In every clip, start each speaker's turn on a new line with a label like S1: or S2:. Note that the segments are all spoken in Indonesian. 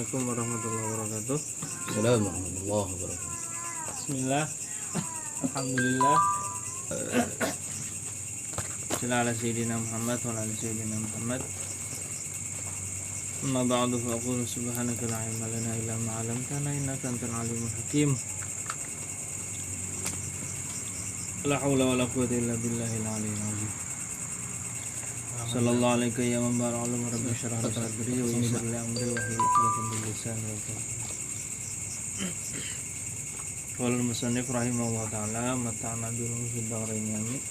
S1: Assalamualaikum warahmatullahi wabarakatuh.
S2: Assalamualaikum warahmatullahi wabarakatuh.
S1: Bismillah. Alhamdulillah. Sallallahu ala sayyidina Muhammad wa ala sayyidina Muhammad. Amma ba'du fa aqulu subhanaka la ilma lana illa ma 'allamtana innaka antal alimul hakim. La haula wala quwwata illa billahil aliyyil azim. Sallallahu alaihi ya man baraka alam rabbi syrah li sadri wa yassir li amri wa hlul 'uqdatam min lisani yafqahu. Qala al-musannif rahimahullah ta'ala mata'na dulu fid darain amin.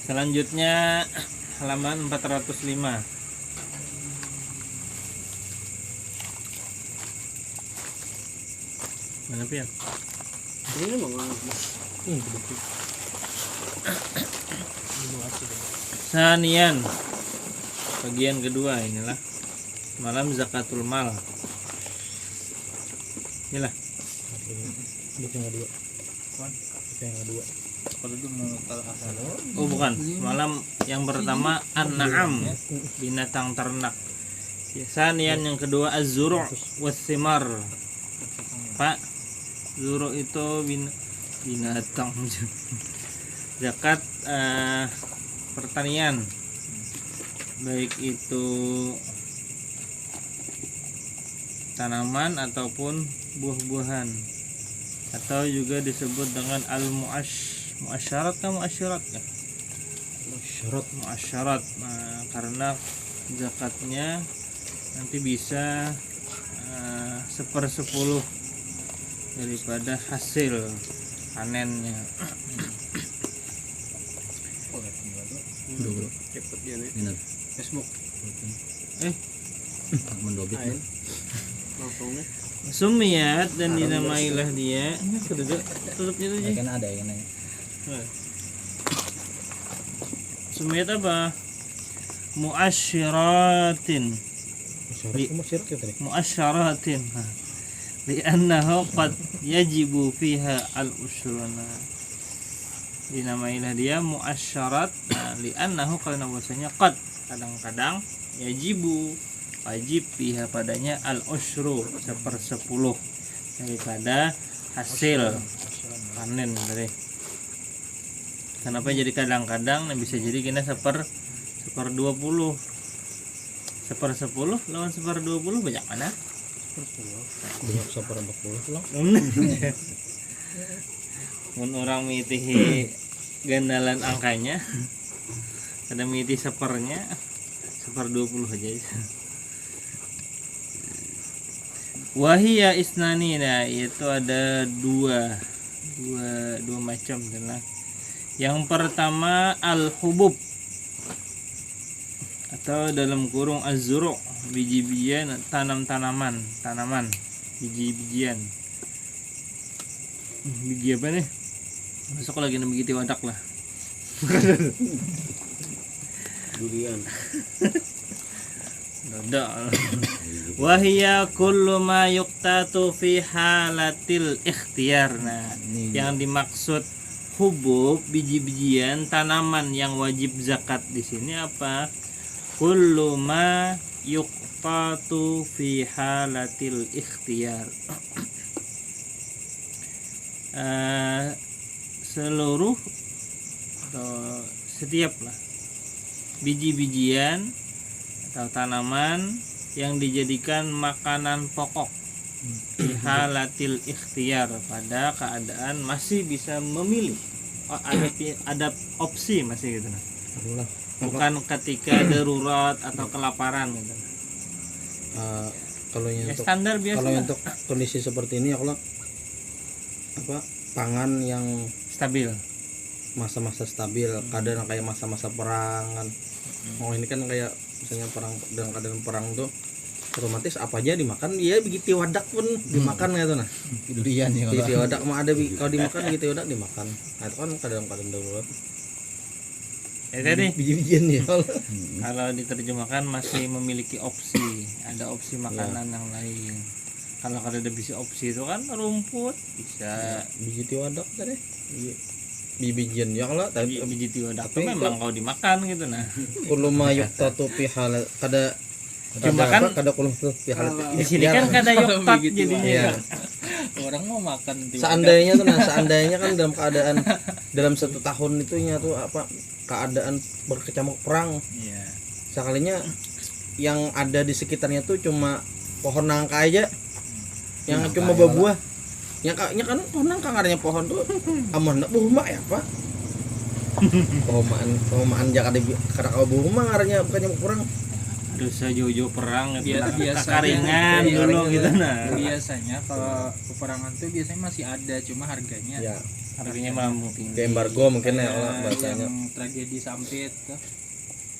S1: Selanjutnya halaman 405. Mana pian?
S2: Ini memang
S1: Sanian bagian kedua inilah malam zakatul mal. Inilah
S2: yang kedua. Yang kedua.
S1: Oh bukan, malam yang pertama an-na'am binatang ternak. Sanian yang kedua az-zuru' was-thimar. Pak, zuru' itu binatang. Zakat pertanian, baik itu tanaman ataupun buah-buahan, atau juga disebut dengan muasyarat ya muasyarat. Nah, karena zakatnya nanti bisa 1/10 daripada hasil panennya.
S2: Bro.
S1: Cepet dia nih.
S2: Minat.
S1: Facebook.
S2: Mendobit.
S1: Sumiyat dan dinamailah dia. Tutupnya tuh.
S2: Kan ada yang nanya.
S1: Sumiyat apa? Muasyiratin. Muasyaratin. Li'annahu qad yajibu fiha al-usruna. Dinamailah dia muasyarat. Li'annahu karena bahasanya qad kadang-kadang yajibu wajib fiha padanya al-usru 1/10 daripada hasil panen dari. Kenapa jadi kadang-kadang? Nah, bisa jadi kena 1/20. 1/10 lawan 1/20 banyak mana?
S2: Banyak 1/40 lah.
S1: Mun orang mitihi gandalan angkanya ada miti 1/nya 1/20 aja. Wahia isnani, nah itu ada dua macam adalah. Yang pertama al-hubub atau dalam kurung az-zuru', biji-bijian, tanaman, biji-bijian. Biji apa nih? Masuk lagi nih begitu wadak lah.
S2: Durian.
S1: Ada. Wahia kullu ma yuqtatu fi halatil ikhtiyar. Nah, yang dimaksud hubub, biji-bijian, tanaman yang wajib zakat di sini apa? Kullu ma yuqtatu fi halatil ikhtiyar. Seluruh atau setiap lah biji-bijian atau tanaman yang dijadikan makanan pokok di halatil ikhtiyar, pada keadaan masih bisa memilih. Ada opsi masih gitu. Bukan ketika darurat atau kelaparan gitu.
S2: Kalau
S1: Ya,
S2: untuk
S1: standar biasa.
S2: kalau
S1: lah.
S2: untuk kondisi seperti ini ya kalau pangan yang
S1: Stabil.
S2: masa-masa stabil, kadang kayak masa-masa perang kan. Oh ini kan kayak misalnya perang, dalam keadaan perang tuh otomatis apa aja dimakan, ya begitu wadak pun dimakan gitu. Nah
S3: Durian ya
S2: begitu wadak mah ada kalau dimakan begitu wadak dimakan. Nah itu kan keadaan darurat
S1: Tadi
S2: biji-bijian ya
S1: kalau diterjemahkan masih memiliki opsi, ada opsi makanan yang lain. Kalau ada bisa opsi itu kan rumput bisa
S2: biji wadak tadi biji-bijian ya kalau
S1: biji tiwadak
S2: tapi
S1: memang kalau dimakan gitu. Nah
S2: kullu ma yuqtatu fi hal kada
S1: Cuma kan
S2: kada kulung tuh
S1: di sini kan kada yoktat jadinya.
S2: Iya.
S3: Orang mau makan
S2: Seandainya kan dalam 1 tahun itunya tuh apa keadaan berkecamuk perang.
S3: Iya.
S2: Sekalinya yang ada di sekitarnya tuh cuma pohon nangka aja. Yang
S4: Nangka
S2: cuma
S4: ya,
S2: berbuah. Nya kan pohon nangka ngaranya pohon tuh aman nak buhma ya, Pak. Pohomaan jakade kada ka buhma ngaranya berkecamuk perang.
S1: Dosa jojo perang
S3: Biasa
S1: kakaringan
S2: Iya,
S1: dulu
S2: kakaringan.
S1: gitu nah.
S3: Biasanya kalau peperangan tuh biasanya masih ada, cuma harganya
S2: Ya,
S1: Harganya melambung tinggi.
S2: ke embargo mungkin ya
S3: kayak
S2: bahasanya.
S3: yang tragedi Sampit tuh.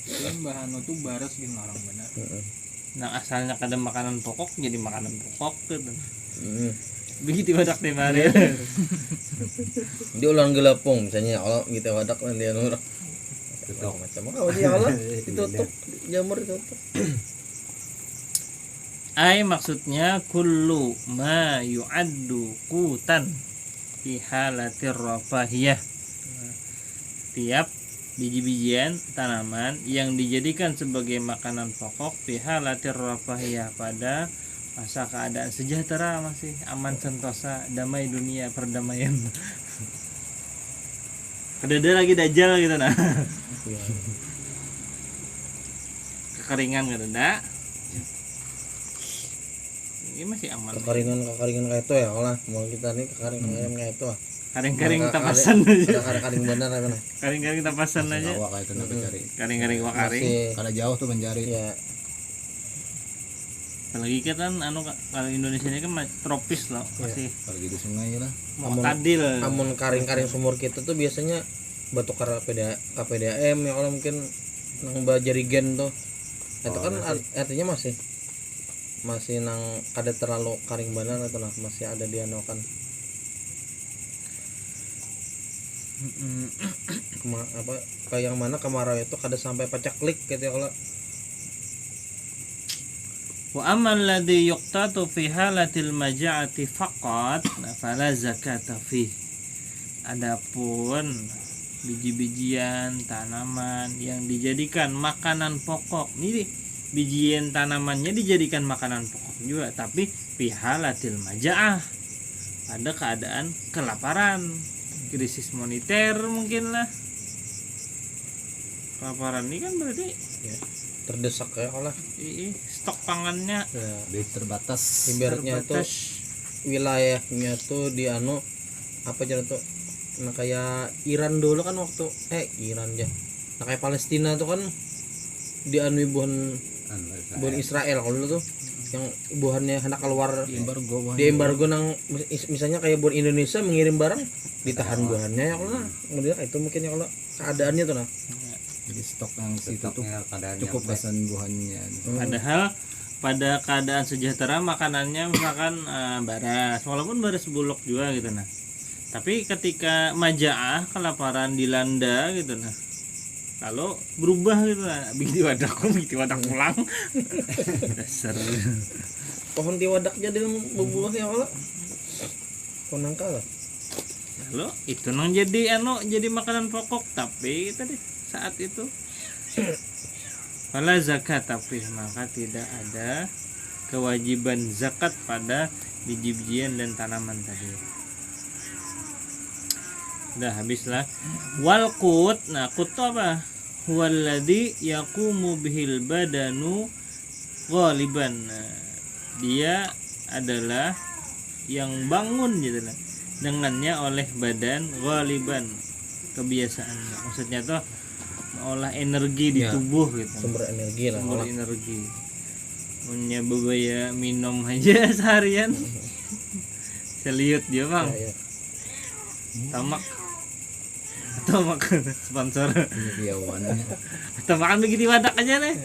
S3: Itu bahan tuh baras gini larang benar.
S2: Heeh.
S1: Nah asalnya kada makanan pokok jadi makanan pokok gitu.
S2: Heeh.
S1: Begitu badak teh mari.
S2: Di ulang gelapung misalnya Allah gitu wadak lan dia nur. Macam apa dia Allah ditutup jamur ditutup.
S1: Ai maksudnya kullu ma yu'addu qutan fi halatir rafahiyah. Tiap biji-bijian tanaman yang dijadikan sebagai makanan pokok fi halatir rafahiyah pada masa keadaan sejahtera, masih aman sentosa, damai dunia, perdamaian. Ada lagi dajjal gitu nah. Kekeringan kada ada. Ini masih aman.
S2: Kekeringan kayak itu ya Allah mau kita nih kekeringan kayak itu ah.
S1: Karing-karing tapasan aja.
S2: Ada karing benar apa nah.
S1: Karing-karing tapasan aja.
S4: Awak kayak itu nak cari.
S1: Karing-karing wakaring.
S2: Masih
S4: Kada jauh tuh mencari.
S2: ya
S1: Apalagi kan kalau Indonesia ini kan tropis loh, masih
S4: Pergi di sungai lah.
S1: mu'tadil.
S2: amun karing-karing sumur kita tuh biasanya batu KPDAM ya Allah mungkin nang jarigen tuh. Itu kan artinya masih nang kada terlalu karing benar atau nah masih ada di anu kan kayak yang mana kemarau itu kada sampai pacaklik gitu ya Allah.
S1: Wa amal ladzi yuqtatu fi halatil maja'ati faqat fala zakata fi. Adapun biji-bijian tanaman yang dijadikan makanan pokok, ini bijian tanamannya dijadikan makanan pokok juga, tapi fi halatil maja'ah, pada keadaan kelaparan, krisis moneter mungkin lah. Kelaparan ini kan berarti
S2: Ya, terdesak ya Allah.
S1: stok pangannya
S2: Ya,
S4: Lebih terbatas.
S2: ibaratnya tuh
S1: terbatas.
S2: wilayahnya tuh di anu apa cara tuh nah kayak Iran dulu kan waktu Iran ya nah kayak Palestina tuh kan di anu buhan Israel kalau dulu tuh yang buhannya hendak keluar
S4: Embargo.
S2: di embargo nang misalnya kayak buat Indonesia mengirim barang ditahan buahannya ya Allah kemudian itu mungkin ya Allah keadaannya tuh nah
S4: Jadi stok yang situ tuh
S3: keadaan
S4: cukup kesembuhannya.
S1: Padahal pada keadaan sejahtera makanannya misalkan baras, walaupun baras bulog juga gitu nah. Tapi ketika majaah kelaparan dilanda gitu nah, lalu berubah gitu nah, bikin wadak pulang. Dasar.
S2: pohon tiwadak jadi berbuah ya Allah pohon nangka lah
S1: Lalu itu nang jadi makanan pokok, tapi tadi saat itu fala zakat, tapi maka tidak ada kewajiban zakat pada biji-bijian dan tanaman tadi. Udah habislah. Wal qut, nah qut itu apa? Huwallazi yaqumu bihil badanu ghaliban. Nah, dia adalah yang bangun gitu lah dengannya oleh badan ghaliban, kebiasaannya. Maksudnya tuh olah energi di
S2: Ya,
S1: tubuh gitu.
S2: sumber energi lah
S1: Sumber
S2: Allah.
S1: energi. Punya bebaya minum aja seharian. Seliut dia bang.
S2: Ya, ya.
S1: Tamak sponsor.
S4: Iya wannya.
S1: Atau makan begitu wadak aja nih.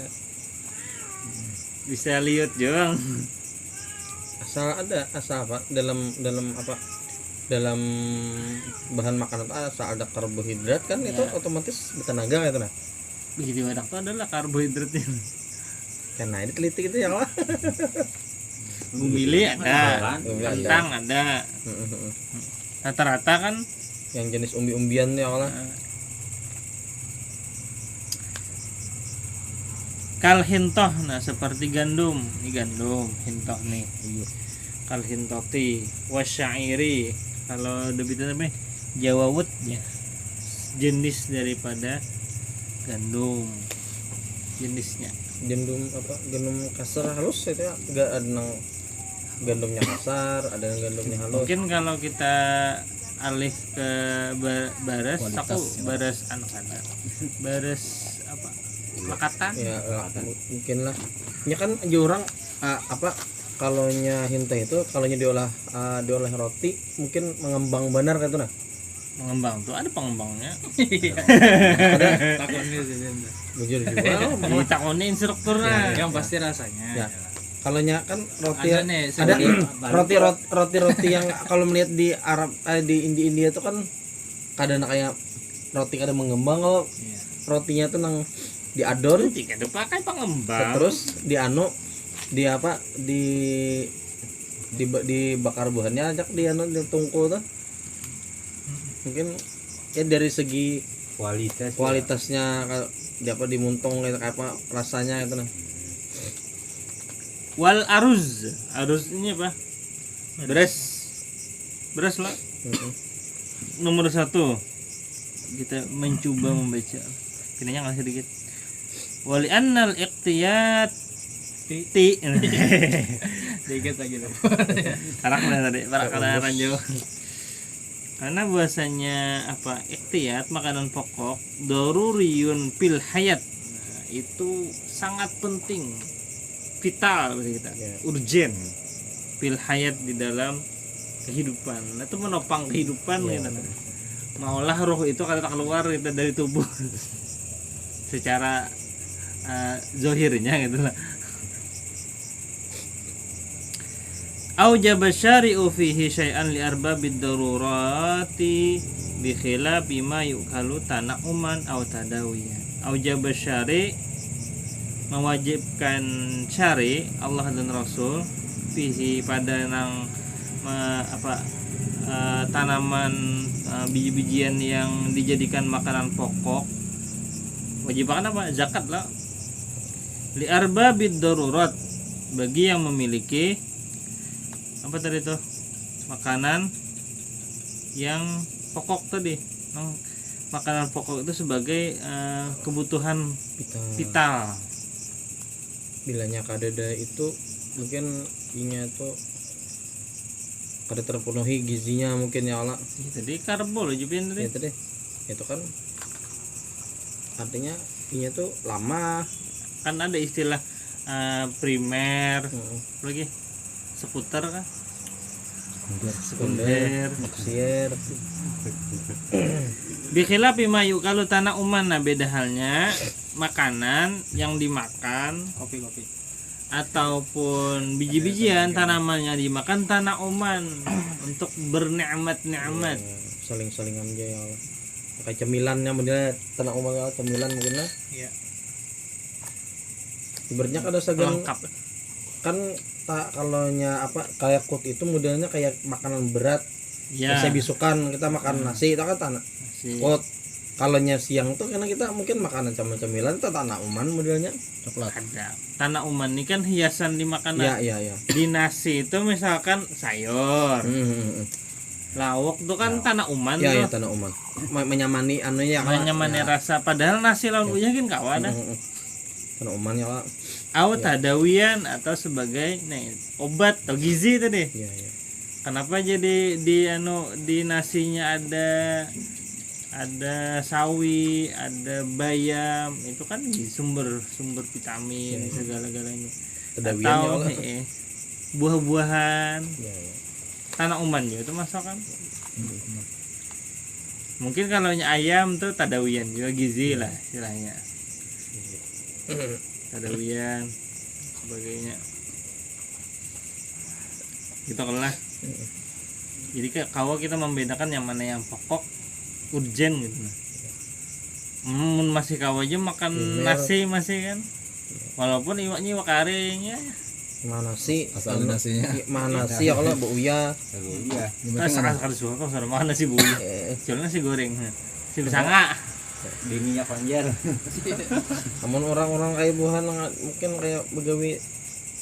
S1: Bisa liut dia bang.
S2: asal apa dalam bahan makanan itu asal ada karbohidrat kan itu
S1: Ya.
S2: otomatis bertenaga gitu nah
S1: Begitu wadak itu adalah karbohidratnya.
S2: karena ini teliti gitu ya Allah.
S1: Gumili ada,
S2: Gumili ada.
S1: kentang ada. Rata-rata kan
S2: yang jenis umbi-umbian ya Allah.
S1: Kal hintoh, nah seperti gandum, ini gandum hintoh nih. Kal hintoti wasyairi, kalau debitan apa? Jawawut ya, jenis daripada gandum jenisnya.
S2: Gandum apa? Gandum kasar halus itu ya. Enggak ada yang gandumnya kasar, ada yang gandumnya halus.
S1: Mungkin kalau kita alih ke baras,
S4: Kualitas,
S1: aku
S4: ya.
S1: baras anak-anak, baras apa? Makatan.
S2: Ya mungkin lah. Ya kan aja orang apa kalaunya hinta itu kalaunya diolah roti mungkin mengembang benar gitu nah.
S1: Mengembang tuh ada pengembangnya.
S3: Takutnya sih Jen.
S2: Bujur juga.
S1: Ditakoni instrukturnya.
S3: Yang pasti rasanya.
S2: Ya. Kalaunya kan roti
S3: Ada nih,
S2: ada
S3: seperti
S2: roti yang kalau melihat di Arab di India itu kan kadang kayak roti kadang mengembang kalau
S3: Iya.
S2: rotinya tuh nang diadon
S1: Jika dipakai pengembang.
S2: terus di apa dibakar buahnya ajak di tungku tuh mungkin ya dari segi kualitasnya di apa dimuntung kayak apa rasanya itu nah.
S1: Wal aruz ini apa? Beras lah. Nomor 1 kita mencoba membaca. Kinanya ngasih sedikit. Wali annal iqtiyat ti
S3: Dikit lagi loh.
S1: karakter tadi karakter ranjau. Karena bahasanya apa? Iqtiyat makanan pokok daruriyun fil hayat. Nah, itu sangat penting, vital bagi kita,
S2: Ya.
S1: urgen fil hayat di dalam kehidupan. Nah, itu menopang kehidupan gitu. Maulah roh itu kalau keluar kita dari tubuh secara zohirnya gitu lah. Aujaba syari'u fihi syai'an li arbabid darurati bi khilafi ma yukalu tanauman aw tadawiyan. Aujaba syari' mewajibkan syari' Allah dan Rasul fihi pada nang tanaman biji-bijian yang dijadikan makanan pokok. Wajibkan apa? Zakat lah. Li arbabid darurat, bagi yang memiliki apa tadi tuh makanan yang pokok tadi. Makanan pokok itu sebagai kebutuhan vital.
S2: Bilanya kadada itu mungkin inya tuh kada terpenuhi gizinya mungkin ya Allah.
S1: Jadi karbo loh jupin
S2: Ya
S1: tadi.
S2: tadi itu kan artinya inya tuh lama.
S1: Kan ada istilah primer,
S2: Heeh.
S1: lagi seputar kan,
S2: Sekunder, tersier.
S1: Bikhilafi ma yukalu tanauman. Nah beda halnya makanan yang dimakan
S3: Kopi.
S1: ataupun biji-bijian tanamannya dimakan tanauman untuk bernikmat-nikmat.
S2: Saling-salingan aja ya Allah. Kayak cemilannya model tanah umar ya, cemilan mungkin lah.
S3: Iya.
S2: Ibaratnya kada sagan
S1: Lengkap.
S2: kan tak kalaunya apa kayak kut itu modelnya kayak makanan berat.
S1: Ya.
S2: Saya bisukan kita makan nasi itu kan tanah
S1: Si-
S2: kut. Kalaunya siang tuh karena kita mungkin makanan cemilan itu tanah uman modelnya.
S4: Coklat.
S1: ada tanauman ini kan hiasan di makanan.
S2: Iya.
S1: Di nasi itu misalkan sayur, lauk itu kan tanauman
S2: Iya,
S1: tuh.
S2: tanah uman. Menyamani anunya ya.
S1: Nyamannya rasa, padahal nasi lawan uyah kan kawan dah.
S2: Tanah uman ya Kak.
S1: Au tadawian atau sebagai obat atau gizi tadi.
S2: Iya.
S1: Kenapa jadi di nasinya ada sawi, ada bayam, itu kan sumber vitamin segala-galanya.
S2: Tadawian ya
S1: Atau
S2: Allah.
S1: buah-buahan,
S2: Iya.
S1: tanah uman juga itu masuk kan. Mungkin kalau ayam tuh tadawian juga gizi lah istilahnya. Tadawian sebagainya. Gitu kan lah. Jadi kalau kita membedakan yang mana yang pokok, urgen gitu. Masih kau aja makan
S2: Primer.
S1: nasi masih kan. Walaupun iwaknya iwak karing ya.
S2: Mana sih?
S4: Asal nasinya.
S2: Mana sih ya kalau Bu Uya?
S4: Iya.
S1: Nah, sekarang suka kau sudah makan nasi buli.
S2: Eh,
S1: Jual nasi goreng. Si bisa nggak?
S5: Bininya panjar.
S2: Namun orang-orang kayak buhan mungkin kayak begawi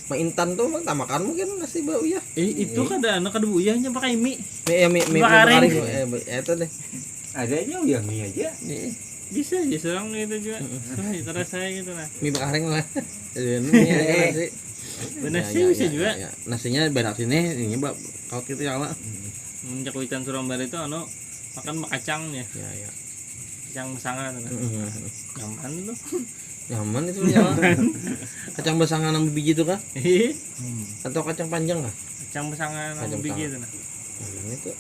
S2: maintan tuh mah makan mungkin nasi bau ya.
S1: Itu kada anak kada buyahnya pakai mie.
S2: Mie
S1: Bakaring.
S2: itu deh.
S5: Ada aja ya mie aja.
S1: Bisa aja serang gitu juga. Terus saya gitu lah.
S2: Mie bakaring lah. Nasi.
S1: Benar
S2: Ya,
S1: sih
S2: ya,
S1: bisa
S2: ya,
S1: juga.
S2: ya. Nasinya berak sini, ini mbak kalau gitu ya lah.
S1: Menjak witan Surabaya itu makan kacangnya,
S2: Ya ya.
S1: kacang besanga tuh. Nyaman tuh.
S2: Nyaman itu ya. Kacang basangan 6 biji tuh kah? Atau kacang panjang kah?
S1: Kacang besanga
S2: Kacang
S1: biji
S2: besanga.
S1: itu nah.
S2: Nyaman itu.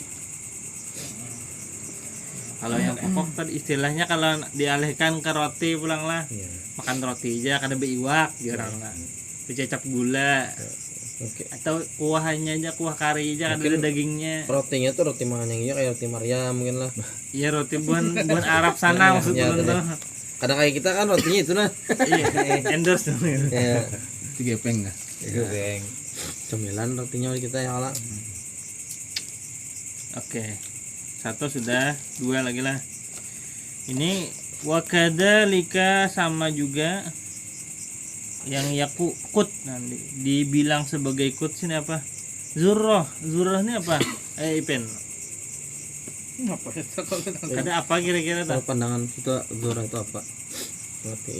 S1: Kalau yang pokok tadi istilahnya kalau dialihkan ke roti pulang lah.
S2: Iya.
S1: Makan roti aja kada beiwak jarang lah. Dicecap gula
S2: Oke.
S1: atau kuahnya aja, kuah kari aja kada ada dagingnya.
S2: Rotinya tuh roti mangan yang iya kayak roti Maria mungkin lah.
S1: Iya roti buan Arab sana maksudnya
S2: Iya,
S1: tuh.
S2: Kadang kayak kita kan rotinya itu nah.
S1: Iya, endorse tuh.
S2: Ya,
S4: Itu gepeng lah.
S5: Itu geng.
S2: cemilan rotinya kita ya lah.
S1: Oke. Satu sudah, dua lagi lah. Ini wakadalika sama juga yang yakut nanti dibilang sebagai kut sini apa? Zurrah ini apa? Ipen.
S3: Apa itu kalau
S1: Ada apa kira-kira
S2: Kalau
S1: tuh?
S2: pandangan kita Zora itu apa? Ngerti.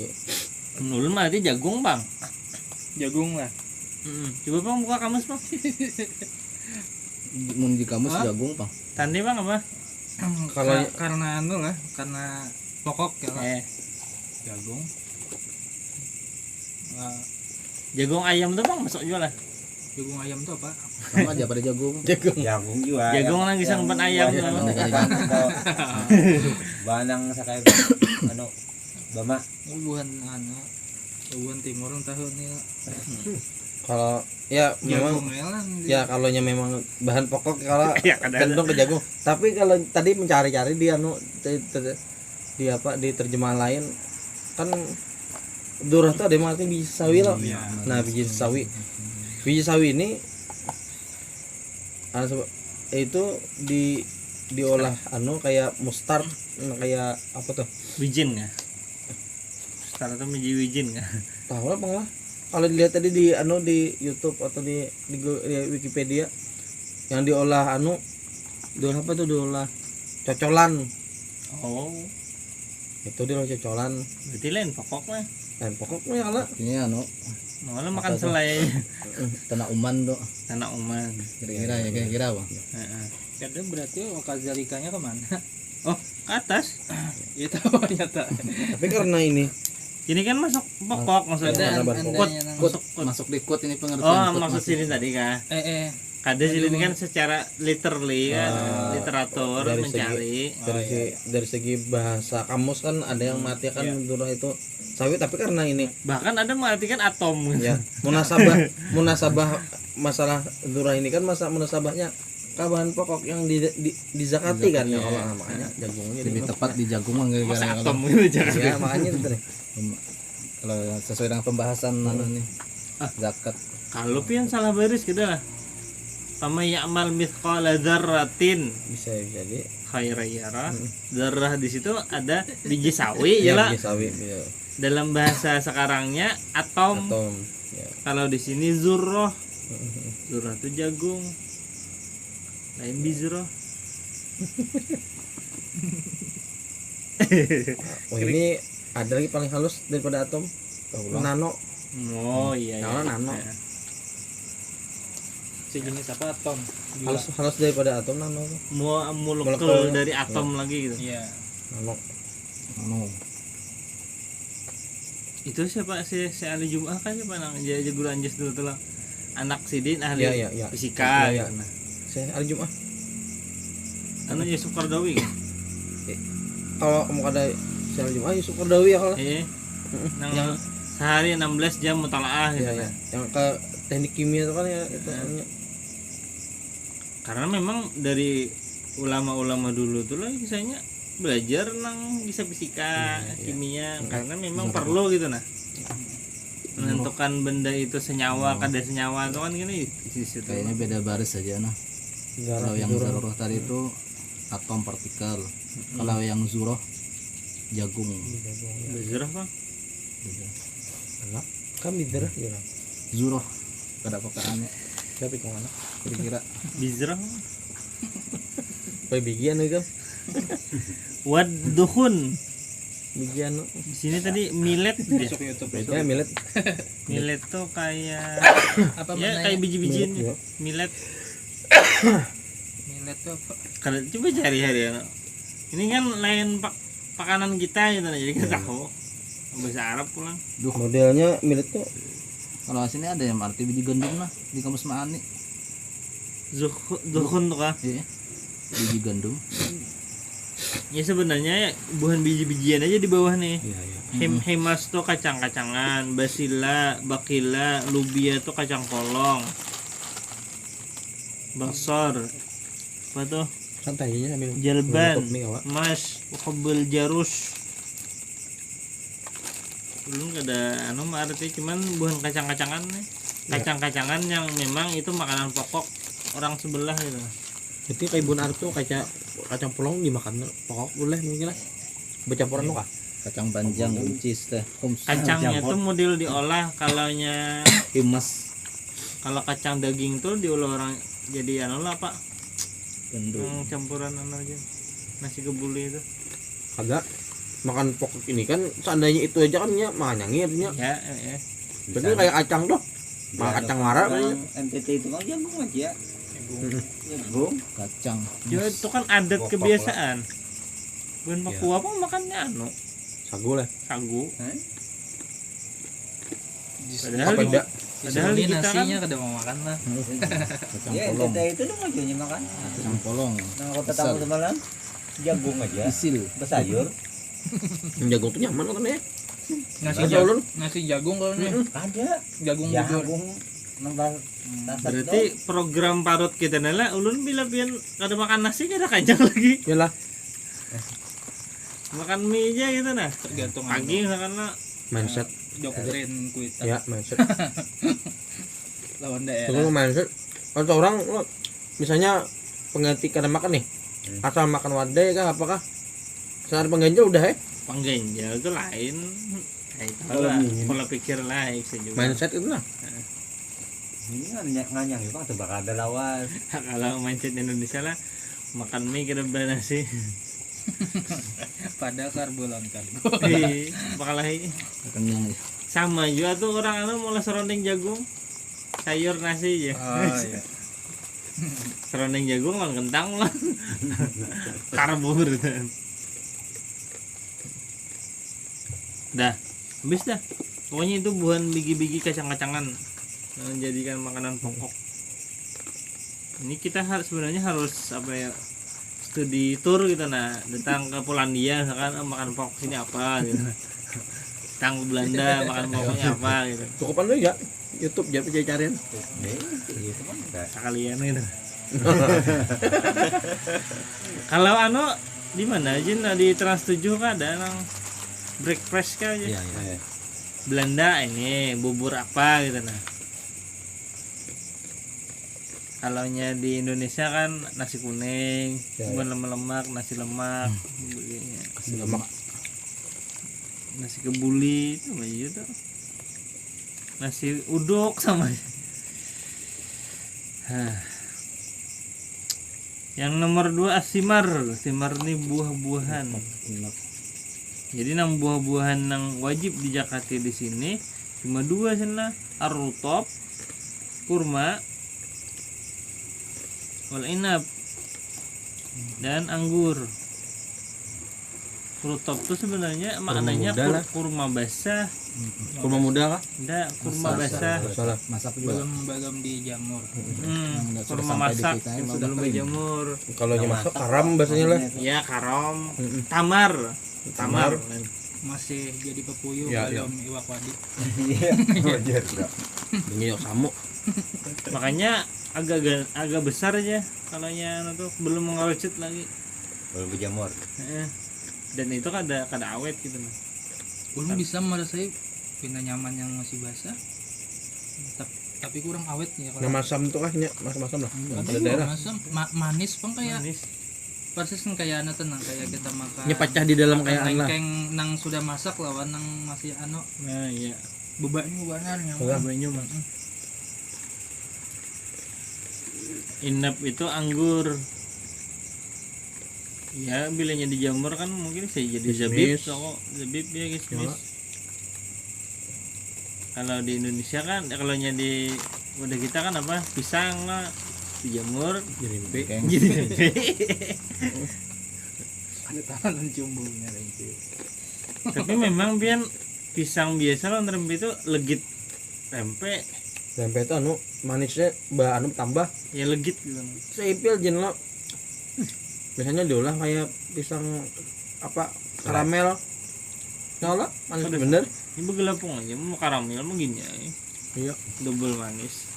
S1: Menurut mah itu jagung bang.
S3: jagung lah.
S1: Coba bang buka kamus bang.
S4: Mun di kamus jagung Bang.
S1: Tadi bang apa?
S2: Kalau
S3: Karena anu lah, karena pokok ya lah. Jagung.
S1: Jagung ayam tuh bang masuk jual lah.
S3: Jagung ayam tuh apa?
S4: Sama aja pada jagung.
S5: Jagung juga.
S1: Jagung lagi sangpan ayam tuh.
S5: Banang sakay ano bama.
S3: Buhan anu. Buhan timur tahun ini.
S2: kalau ya memang
S3: Jagung lah.
S2: ya kalau memang bahan pokok kalau
S1: Ya, kadang-
S2: cenderung ke jagung. Tapi kalau tadi mencari-cari di di apa di terjemahan lain kan durah tuh ada yang artinya biji sawi loh. Nah biji sawi ini itu diolah kayak mustard kayak apa tuh
S1: Wijin nggak? Setelah itu biji wijin nggak?
S2: tahu lah bang lah kalau dilihat tadi di di YouTube atau di Wikipedia yang diolah diolah apa tuh diolah cocolan
S1: Oh,
S2: itu diolah cocolan
S1: berarti lain pokoknya.
S2: dan pokoknya lah
S4: Ini
S1: Malah makan selai
S4: tanah uman do.
S1: tanah uman.
S4: Kira-kira Bang.
S1: Heeh.
S3: Kadang berarti wakazalikanya kemana?
S1: Oh, ke atas.
S3: Ya tahu ternyata.
S2: tapi karena ini
S1: Ini kan masuk pokok maksudnya.
S2: Ada
S1: Kut,
S3: kut.
S1: masuk.
S4: Masuk di kut ini pengertian.
S1: Oh,
S4: kut
S1: maksud
S4: masuk.
S1: sini tadi kah? Kada sini kan secara literally kan literatur
S2: dari
S1: mencari.
S2: dari segi bahasa kamus kan ada yang mati kan durah itu sawi tapi karena ini
S1: Bahkan ada mengartikan atom.
S2: ya munasabah masalah durah ini kan munasabahnya bahan pokok yang dizakati kan ya kalau makanya jagungnya
S4: Lebih
S2: dimasuk.
S4: tepat di jagung Bang,
S1: Masa
S4: gara-gara
S1: atom gitu jangan.
S2: ya makanya itu nih
S4: kalau sesuai dengan pembahasan anu nih. Zakat.
S1: Kalau pian salah baris gitu lah. Pama ya'mal mithqala dzarratin
S2: bisa jadi
S1: khairan yara. Dzarrah di situ ada biji sawi ya lah.
S2: biji sawi ya.
S1: Dalam bahasa sekarangnya atom.
S2: Atom ya.
S1: Kalau di sini zurrah. Zurrah itu jagung. Lain bizroh.
S2: Oh ini ada lagi paling halus daripada atom nano
S1: Oh iya.
S2: Nano, nano.
S1: Ya.
S3: Sejenis apa atom?
S2: halus daripada atom nano
S1: Molekul
S2: Molekul.
S1: dari atom lagi gitu.
S3: Iya.
S2: nano
S4: Anu.
S1: Itu siapa si Ali Jum'ah kan siapa nang jadi guru anjas dulu tuh lah. Anak Sidin ahli
S2: Ya.
S1: fisika.
S2: Ya.
S1: Gitu.
S2: saya hari Jumat
S1: Anu Yusuf Qardawi kan?
S2: kalau kamu ada saya hari Jumat Yusuf Qardawi ya kalau
S1: Nang
S2: yang
S1: sehari 16 jam mutalaah gitu.
S2: ya yang ke teknik kimia itu kan ya itu namanya.
S1: Karena memang dari ulama-ulama dulu tuh lah kisahnya belajar nang bisa fisika, kimia karena memang perlu gitu nah. Menentukan benda itu senyawa kada senyawa itu kan gini di situ.
S4: Kayaknya beda baris saja nah. Kalau yang zarurah tadi itu atom partikel. Kalau yang zuroh jagung.
S1: Bezrah Bang.
S2: Anak kan bidrah ya.
S4: Zuroh kada pekaannya
S2: Tapi kok anak.
S4: kira-kira
S1: Bizrah.
S2: Kayak bigian itu.
S1: Wadduhun.
S2: Bigian.
S1: Di sini tadi millet dia.
S3: Masuk YouTube.
S2: Itu millet.
S1: Millet tuh kayak
S3: Apa
S1: ya
S3: maknanya?
S1: kayak biji-bijian
S2: Millet,
S1: ya. Millet.
S3: Millet tuh apa?
S1: Kalau coba cari hari ya. Ini kan lain pakanan kita gitu nah, jadi kita tahu bahasa Arab pulang.
S2: Modelnya millet tuh
S4: kalau sini ada yang arti biji gandum lah di kamus Maani.
S1: Zuhun tuh kah?
S4: Iya. Biji gandum.
S1: Ya sebenarnya ya bukan biji-bijian aja di bawah nih.
S2: iya iya.
S1: Himas tuh kacang-kacangan, basila, bakila, lubia tuh kacang polong. Basor. Apa tuh?
S2: Santai aja sambil
S1: Jalban,
S2: menutup nih, Wak.
S1: mas, ukhbul jarus. Belum ada anu mah arti cuman bukan kacang-kacangan nih. Kacang-kacangan yang memang itu makanan pokok orang sebelah gitu.
S2: Jadi kayak bun Arab tuh kacang polong dimakan pokok boleh mungkin lah. Bercampuran kah?
S4: Kacang panjang, buncis teh.
S1: Kacangnya tuh model diolah kalaunya
S4: Himas
S1: kalau kacang daging tuh diolah orang jadi anu lah Pak.
S4: gandum.
S1: Yang campuran anu aja. Nasi kebuli itu.
S2: Kagak makan pokok ini kan seandainya itu aja kan ya makan nyangirnya.
S1: Ya,
S2: Berarti kayak kacang tuh. Makan kacang marah kan.
S5: NTT itu mah jagung aja. Jagung.
S4: Kacang.
S1: Ya itu kan adat
S5: Pokok
S1: kebiasaan. Bukan Papua apa makannya anu
S2: Sagu lah.
S1: sagu.
S5: Hah?
S1: Padahal
S2: Apa
S1: di,
S2: enggak?
S1: padahal di kita kan
S3: nasinya kada mau makan lah.
S4: Kacang
S5: Ya
S4: polong.
S5: NTT itu dong aja makan.
S4: Kacang polong.
S5: Nah kota tamu semalam jagung aja.
S4: Isil.
S5: Bersayur.
S2: Jagung tuh nyaman kan ya.
S3: Nasi
S2: Ada
S3: jagung,
S2: ulun.
S3: nasi jagung kalau nih.
S5: Ada.
S3: Jagung bubur.
S5: Jagung nambah tasar
S1: berarti program parut kita nela ulun bila pian kada makan nasi kada kacang lagi.
S2: Yalah.
S1: Makan mie aja gitu nah.
S3: Tergantung
S1: Pagi misalkan lah
S2: Mindset.
S3: doktrin kuitan
S2: Ya, mindset.
S3: lawan
S2: Itu
S3: daerah.
S2: mindset. Kalau orang lo, misalnya pengganti kada makan nih. Asal makan wadai kah apakah? Saat pengganjal udah
S1: pengganjal itu lain. Nah, itu
S5: Kalau
S1: lah
S5: mie.
S1: pola pikir lah bisa juga.
S2: mindset itu lah.
S5: ini nganyang itu tuh bakal ada lawas.
S1: Kalau mindset Indonesia lah makan mie kada beli nasi.
S3: Pada karbolan kali.
S1: Bakal lagi.
S4: Kenyang ya.
S1: Sama juga tuh orang anu mulai serondeng jagung sayur nasi aja.
S3: iya.
S1: Serondeng jagung lawan kentang lah. Karbo berarti. Dah, habis dah. Pokoknya itu bukan biji-biji kacang-kacangan yang menjadikan makanan pokok. Ini kita sebenarnya harus apa ya? Studi tour gitu nah, datang ke Polandia misalkan makan pokok sini apa gitu. Datang ke Belanda makan pokoknya apa gitu.
S2: Cukupan lu ya. YouTube jadi cari-carian.
S5: Itu kan enggak.
S1: Sekalian gitu. Kalau anu di mana aja nah, di Trans 7 kan ada nang breakfast kan aja.
S2: Iya, iya.
S1: Belanda ini bubur apa gitu nah. Kalaunya di Indonesia kan nasi kuning,
S2: Ya,
S1: bukan lemak-lemak, nasi lemak, begini.
S2: Lemak.
S1: Nasi kebuli itu apa gitu. Nasi uduk sama. Hah. Yang nomor 2 asimar. Asimar ini buah-buahan. Jadi nang buah-buahan yang wajib dijakati di sini cuma 2 sana, ar-rutop, kurma, wal inab dan anggur. Rutop itu sebenarnya maknanya
S2: muda lah.
S1: kurma basah.
S2: Kurma muda kah?
S1: Enggak, kurma basah.
S2: Salah.
S4: Masak juga.
S3: Belum dijamur.
S4: Yang sudah
S1: Kurma
S4: sampai di
S1: masak
S4: kita, yang
S1: yang
S4: sudah
S1: belum
S4: kering.
S1: dijemur.
S2: Kalau masuk karam bahasanya lah.
S1: Ya, karom, tamar. Tamar.
S3: Masih jadi pepuyuh
S2: Ya,
S3: belum iwak wadi.
S5: Iya. Wajar enggak.
S2: Dengan samuk.
S1: Makanya agak besar aja kalau anu tuh belum mengerucut lagi.
S5: Baru berjamur.
S1: Dan itu kada awet gitu loh.
S3: Ulun bisa merasai pindah nyaman yang masih basah. Tapi kurang awet ya
S2: Nah, masam tuh kah? Masam lah.
S3: Tapi
S2: Pada daerah.
S3: masam manis pang kayak
S1: Manis.
S3: persis kan kayak anu tenang kayak kita makan.
S2: Nya pecah di dalam kayak anak.
S3: Keng nang sudah masak lawan nang masih anu
S1: Nah, iya.
S3: bebaknya bebanannya.
S1: Banyak mah. Inap itu anggur. Ya, bilanya dijamur kan mungkin bisa jadi zabib,
S2: Kismis.
S1: zabib ya kismis.
S2: Ya.
S1: Kalau di Indonesia kan, kalau nya di udah kita kan apa? Pisang lah dijamur
S2: Jerimpe.
S1: jadi
S3: Ada tahanan jumbonya itu.
S1: tapi memang pian pisang biasa lah rempe itu legit rempe
S2: Tempe itu anu manisnya anu tambah
S1: ya legit gitu.
S2: seipil jen lo. Biasanya diolah kayak pisang apa karamel. Nyala manis bener.
S1: Ini begelapung aja mau karamel mau gini ya.
S2: Iya.
S1: Double manis.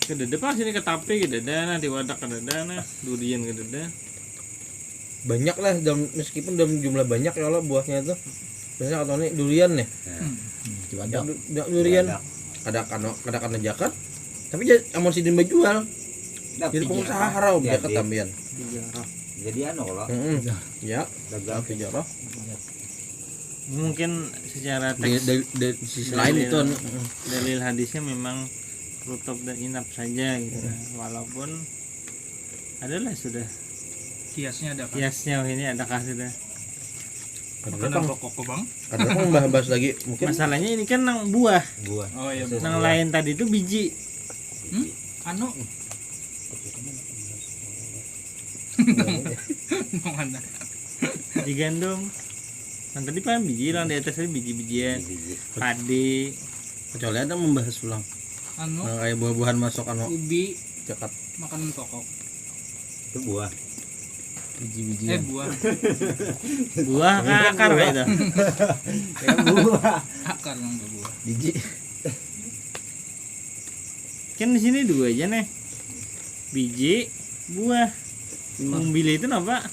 S1: Kedede pas ini ke tape kedede nah di wadah kedede nah durian kedede.
S2: Banyak lah meskipun dalam jumlah banyak ya Allah buahnya itu. Biasanya atau ini durian nih.
S4: Cibadak.
S2: Durian. Kadang jakat. Tapi amun sidin bajual. Jadi pengusaha harau jakat tambian.
S1: Sejarah.
S5: Jadi anu kalau
S2: Ya,
S5: dagang
S2: sejarah.
S1: Mungkin secara
S2: Di
S1: teks
S2: sisi lain itu anu.
S1: dalil hadisnya memang rutub dan inap saja gitu. Walaupun adalah sudah
S3: Kiasnya ada kan.
S1: kiasnya ini adakah sudah.
S3: Makanan pokok kok, Bang.
S2: Kadang bahas lagi mungkin
S1: Masalahnya ini kan nang buah,
S5: buah.
S3: Oh iya,
S1: nang lain tadi itu biji.
S3: Anu mana?
S1: Digandum. Kan tadi kan biji lah di atasnya biji-bijian, padi.
S2: kecuali ada membahas ulang.
S3: Anu
S2: Nah, kayak buah-buahan masuk anu
S3: ubi
S2: jakat.
S3: makanan pokok.
S5: Itu buah.
S4: Biji-bijian.
S3: Buah.
S1: Buah ke akar kayak itu.
S3: Akar yang berbuah.
S4: Biji.
S1: Kan di sini dua aja nih. Biji, buah. Umbile itu apa?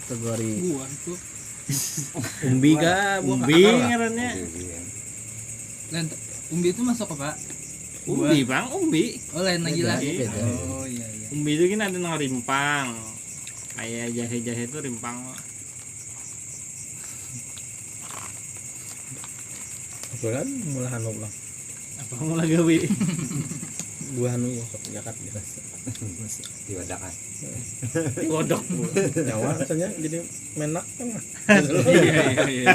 S4: Kategori
S3: Buah itu.
S2: Umbi kah? Buah
S1: Umbi
S2: akar lah.
S1: ngarannya.
S3: Lain umbi itu masuk apa?
S1: Umbi, Bang, umbi.
S3: Oh, lain lagi lah.
S1: Beda.
S3: Oh iya iya.
S1: Umbi itu kan ada nang rimpang. Kayak jahe-jahe itu rimpang.
S2: Kecuali mulai anu ulang.
S1: Apa mau lagi gawe?
S2: Buah anu masuk jakat biasa.
S5: Diwadakan.
S1: Godok.
S2: Nyawa rasanya jadi menak kan.
S1: Iya.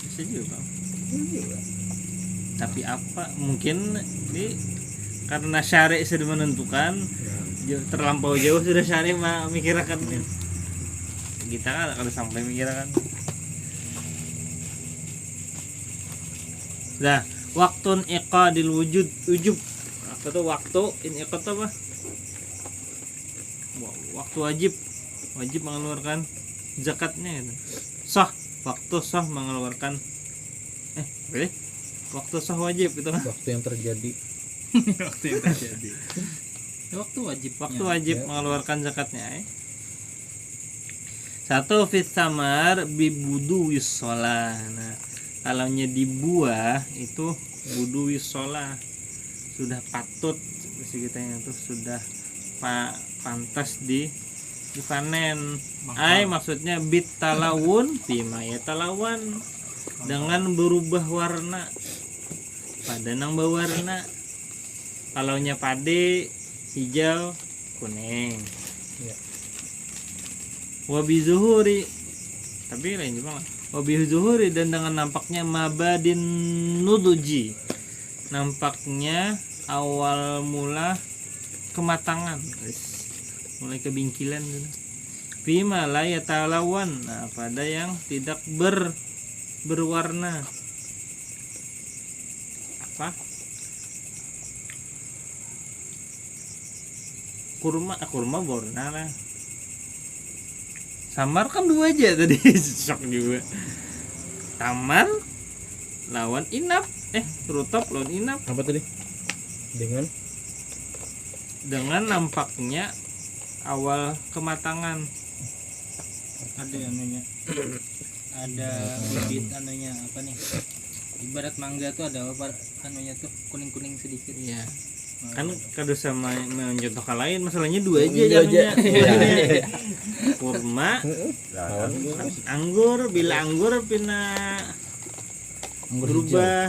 S1: Bisa juga, Bang. Tapi apa? Mungkin ini karena syari sudah menentukan terlampau jauh sudah syari mikirkan kita kan kalau sampai mikirkan. Nah, waktun iqadil wujud ujub. Apa tuh waktu in iqad apa? Waktu wajib mengeluarkan zakatnya gitu. Sah, waktu sah mengeluarkan boleh? Waktu sah wajib itu kan?
S2: Waktu yang terjadi.
S3: Waktu yang terjadi. Waktu wajib.
S1: Waktu wajib mengeluarkan zakatnya. Satu fit samar bibudu wisolah. Nah, kalau di buah itu budu wisolah sudah patut kita itu sudah pantas dipanen. Maksudnya bit talawun bima ya talawan dengan berubah warna pada nang berwarna. Kalau pade hijau kuning
S2: Ya.
S1: Wabi zuhuri tapi lain juga wabi zuhuri dan dengan nampaknya mabadin nuduji nampaknya awal mula kematangan mulai kebingkilan gitu. Bima la yatalawan nah pada yang tidak berwarna apa kurma warna lah samar kan dua aja tadi shock juga tamar lawan inap rutop lawan inap
S2: Apa tadi?
S1: dengan nampaknya awal kematangan
S3: Ada anunya. Ada bibit anunya apa nih? Ibarat mangga tuh ada apa anunya tuh kuning-kuning sedikit.
S1: ya kan kado sama mencontohkan lain, masalahnya dua aja
S2: Dua aja.
S1: jangannya. Kurma,
S5: Lawan
S1: anggur, bila anggur pina berubah.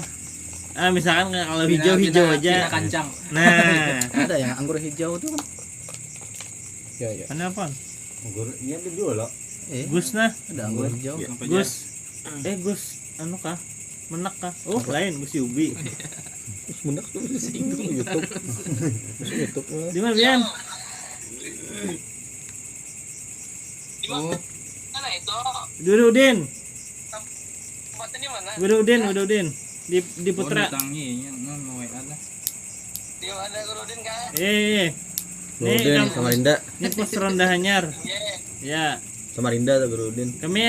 S1: Misalkan kalau hijau-hijau aja.
S3: Pina kancang.
S1: Nah,
S4: Ada yang anggur hijau tuh kan.
S2: Ya ya.
S1: kenapa?
S5: anggurnya itu dulu loh.
S1: Gus nah,
S4: Ada anggur hijau.
S1: Gus. Gus, anu kah? Menak kah? Oh, lain Gus Yubi.
S2: Terus mendak tuh singgung YouTube. Terus YouTube.
S1: Di mana, Bian?
S3: Oh,
S1: Udin. Udin. Di Putra.
S3: Tangi mau WA lah.
S2: Gurudin Samarinda.
S1: Ini pos ronda Hanyar. Ya,
S2: Samarinda tuh Gurudin.
S1: kami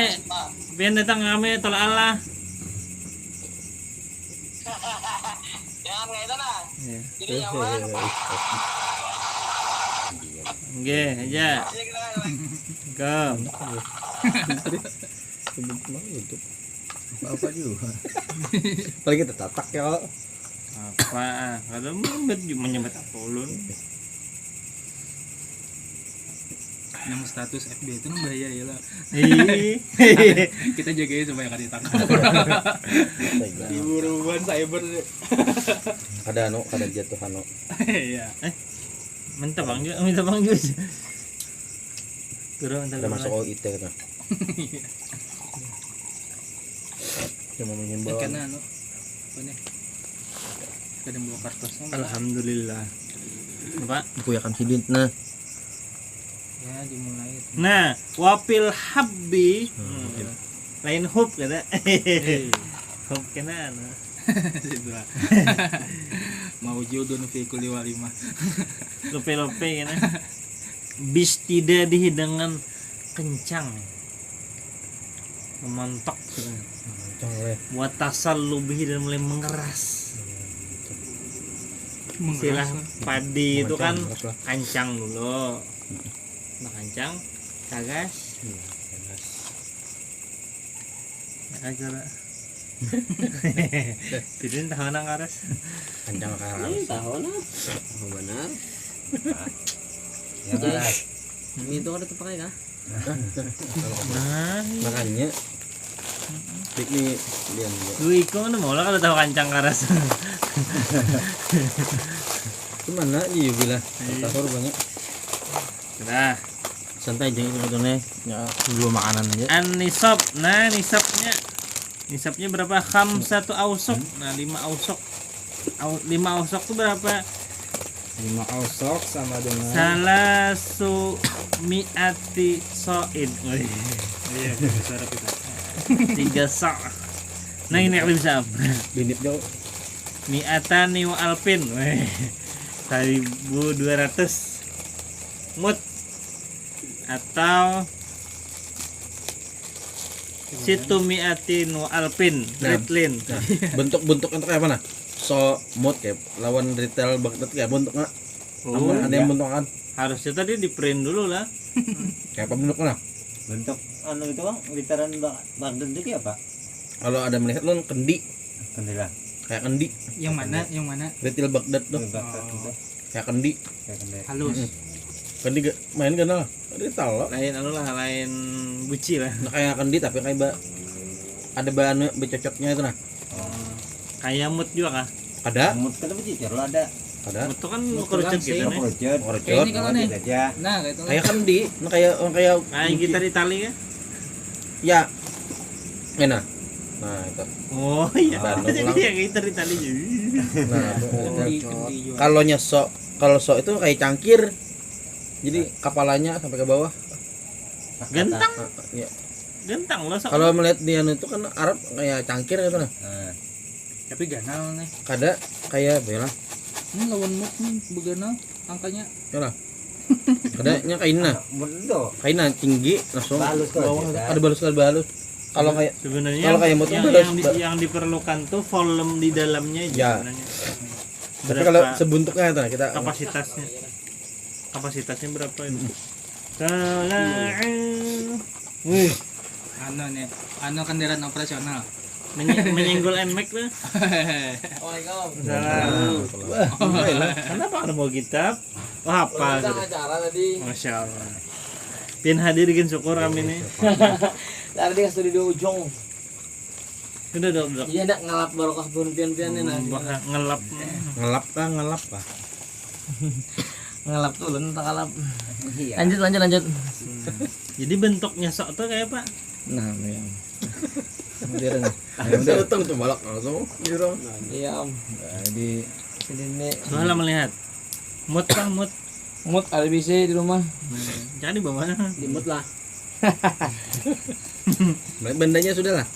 S1: pian datang kami tolak Allah. Ya. Nggih, aja. Kom.
S2: YouTube.
S4: Apa juga.
S2: Paling kita tatak ya.
S1: Apa? Kalau menyebut apa ulun?
S3: Yang status FB itu bahaya ya lah.
S1: Ih.
S3: Kita jagain supaya kan ditangkap. Diburuan cyber.
S2: Ada jatuh anu.
S3: Iya.
S1: Minta Bang Jus. Kurang
S2: Ada masuk OIT kata. Cuma mengimbau.
S3: Karena anu apa nih? Kadang bawa kartusnya.
S1: Alhamdulillah. Pak.
S2: Aku ya kan sidin nah.
S3: Ya dimulai.
S1: Nah, wapil habbi. Lain hub kata. Hub kena anu.
S3: Maujudun fi kulli walimah.
S1: Lope-lope kena. Bis tidak dihidangan kencang. Memontok gitu.
S2: Cangwe.
S1: Buat tasal lebih dan mulai mengeras. Istilah padi itu kan kancang dulu. Nah, kancang, kagas. Acara. Tidin tahu nang karas.
S2: Kancang karas.
S6: Tahun benar.
S5: Yang keras.
S6: Itu ada terpakai kah?
S1: Nah,
S2: Makanya Dik nih dia.
S1: gue iko mana mau lah kalau tahu kancang karas.
S2: Gimana iya bila tasor banyak.
S1: Nah,
S2: Santai aja sebetulnya. Ya dua makanan aja.
S1: Nisab. Nah, nisabnya berapa? Satu ausok. Nah, 5 ausok. 5 ausok tuh berapa?
S4: 5 ausok sama dengan
S1: Salasu mi'ati so'id. Iya, besar kita. 3 sok. Nah, ini yang bisa apa?
S2: Binit jauh.
S1: Mi'atani wa alpin. 1200 mut atau situ mi'atin wa alpin ritlin.
S2: Nah, bentuk kayak mana? So mod kayak lawan retail Baghdad kayak bentuknya. Namun ada yang bentuk kan
S1: Harusnya tadi di print dulu lah.
S2: kayak apa bentuknya?
S5: Bentuk anu itu Bang, literan Baghdad itu kayak apa?
S2: Kalau ada melihat lo kendi
S5: Kendila.
S2: kayak kendi
S3: Yang mana? Yang mana?
S2: retail Baghdad tuh
S5: Baghdad itu
S2: kayak kendi
S5: kayak kendila.
S3: Halus.
S2: kendi main kenal retail lo.
S1: Lain anu lah, lain buci lah.
S2: Nah, kayak kendi tapi kayak ada bahan becocoknya itu nah.
S1: Kayak mut juga kah?
S2: Ada
S5: Mut kata becicir lo ada.
S1: Mut tuh kan kerucut gitu
S5: Oh,
S1: nih.
S5: kerucut.
S2: Kerucut.
S3: Ini kalau nih.
S5: Aja.
S3: Nah, kayak itu.
S2: kayak kendi nah kayak
S1: Kayak gitar Itali kan?
S2: ya enak nah itu
S1: Oh iya.
S2: Bandung
S1: Jadi
S2: lang.
S1: kayak gitar Itali juga.
S2: nah
S3: Kendi juga.
S2: kalau nyesok kalau sok itu kayak cangkir jadi kepalanya sampai ke bawah.
S1: Gentang,
S2: Ya.
S1: gentang loh.
S2: Kalau melihat dia itu kan Arab kayak cangkir gitu nah.
S5: Nah,
S3: Tapi ganal nih.
S2: Kada kayak bela.
S3: Ini lawan mut nih beganal angkanya.
S2: Bela. Kadanya kainna.
S5: mut itu
S2: Kainna tinggi langsung
S5: balus
S2: ke bawah.
S5: kok.
S2: Ada balus. Kalau kayak
S1: Sebenarnya
S2: Kalau kayak mut
S1: yang,
S2: itu
S1: yang diperlukan tuh volume di dalamnya aja
S2: Ya.
S1: sebenarnya.
S2: tapi
S1: Berapa
S2: kalau sebuntuknya itu nah, kita
S1: kapasitasnya berapa itu? Wih,
S3: Anu nih. Anu kendaraan operasional.
S1: Menyenggol NMAX tuh.
S6: Waalaikumsalam.
S1: Salam. Kenapa ada mau kitab? Wah, apa?
S6: Acara tadi.
S1: Masya Allah. Pin hadir bikin syukur kami nih.
S6: Tadi kasih di ujung.
S1: Udah dong.
S6: Iya nak ngalap barokah pian-piannya nah.
S1: Ngelap.
S2: Ngelap kah?
S6: Ngalap tuh lun tak ngalap. Lanjut.
S1: Jadi bentuknya sok tuh kayak apa?
S6: Nah, ya.
S4: Kemudian
S2: Udah datang tuh balak langsung.
S6: Iya om.
S4: di
S6: Sini nih.
S1: Soalnya melihat. Mut Bang, mut.
S6: Mut ada bisa di rumah.
S1: Jangan di bawah.
S6: Dimut lah.
S2: Bendanya sudah lah.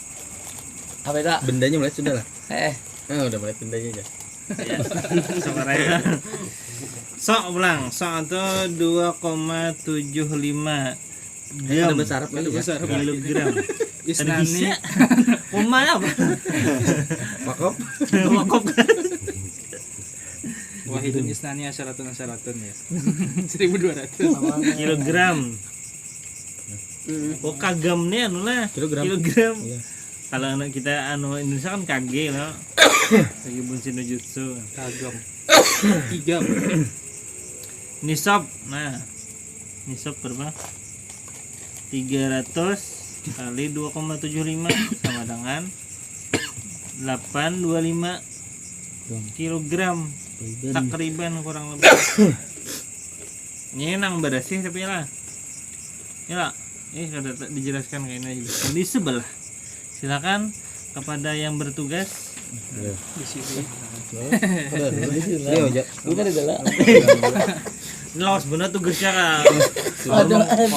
S6: Apa itu?
S2: Bendanya mulai sudah lah.
S6: Eh,
S2: Udah mulai bendanya aja.
S1: Sabarnya. Sok ulang. Sok itu 2,75 gram.
S2: Besar apa itu?
S1: Kilogram.
S3: Isnani
S1: Koma apa?
S2: Makop.
S1: Makop.
S3: wahidun isnani asyaratun ya. 1200.
S1: Kilogram. Oh kagam nih anu lah.
S2: Kilogram. Iya.
S1: Kalau anak kita anu Indonesia kan kage lah. Lagi bunsin no jutsu.
S3: Kagam. Igam.
S1: Nisab. Nah. Nisab berapa? 300 kali 2,75 sama dengan 825 kilogram. Takriban kurang lebih. Ini nang berasih tapi lah. Ya, sudah dijelaskan kayaknya di sebelah. Silakan kepada yang bertugas
S3: Di sini.
S6: bukan ada lah.
S1: Laos bener tugasnya kan.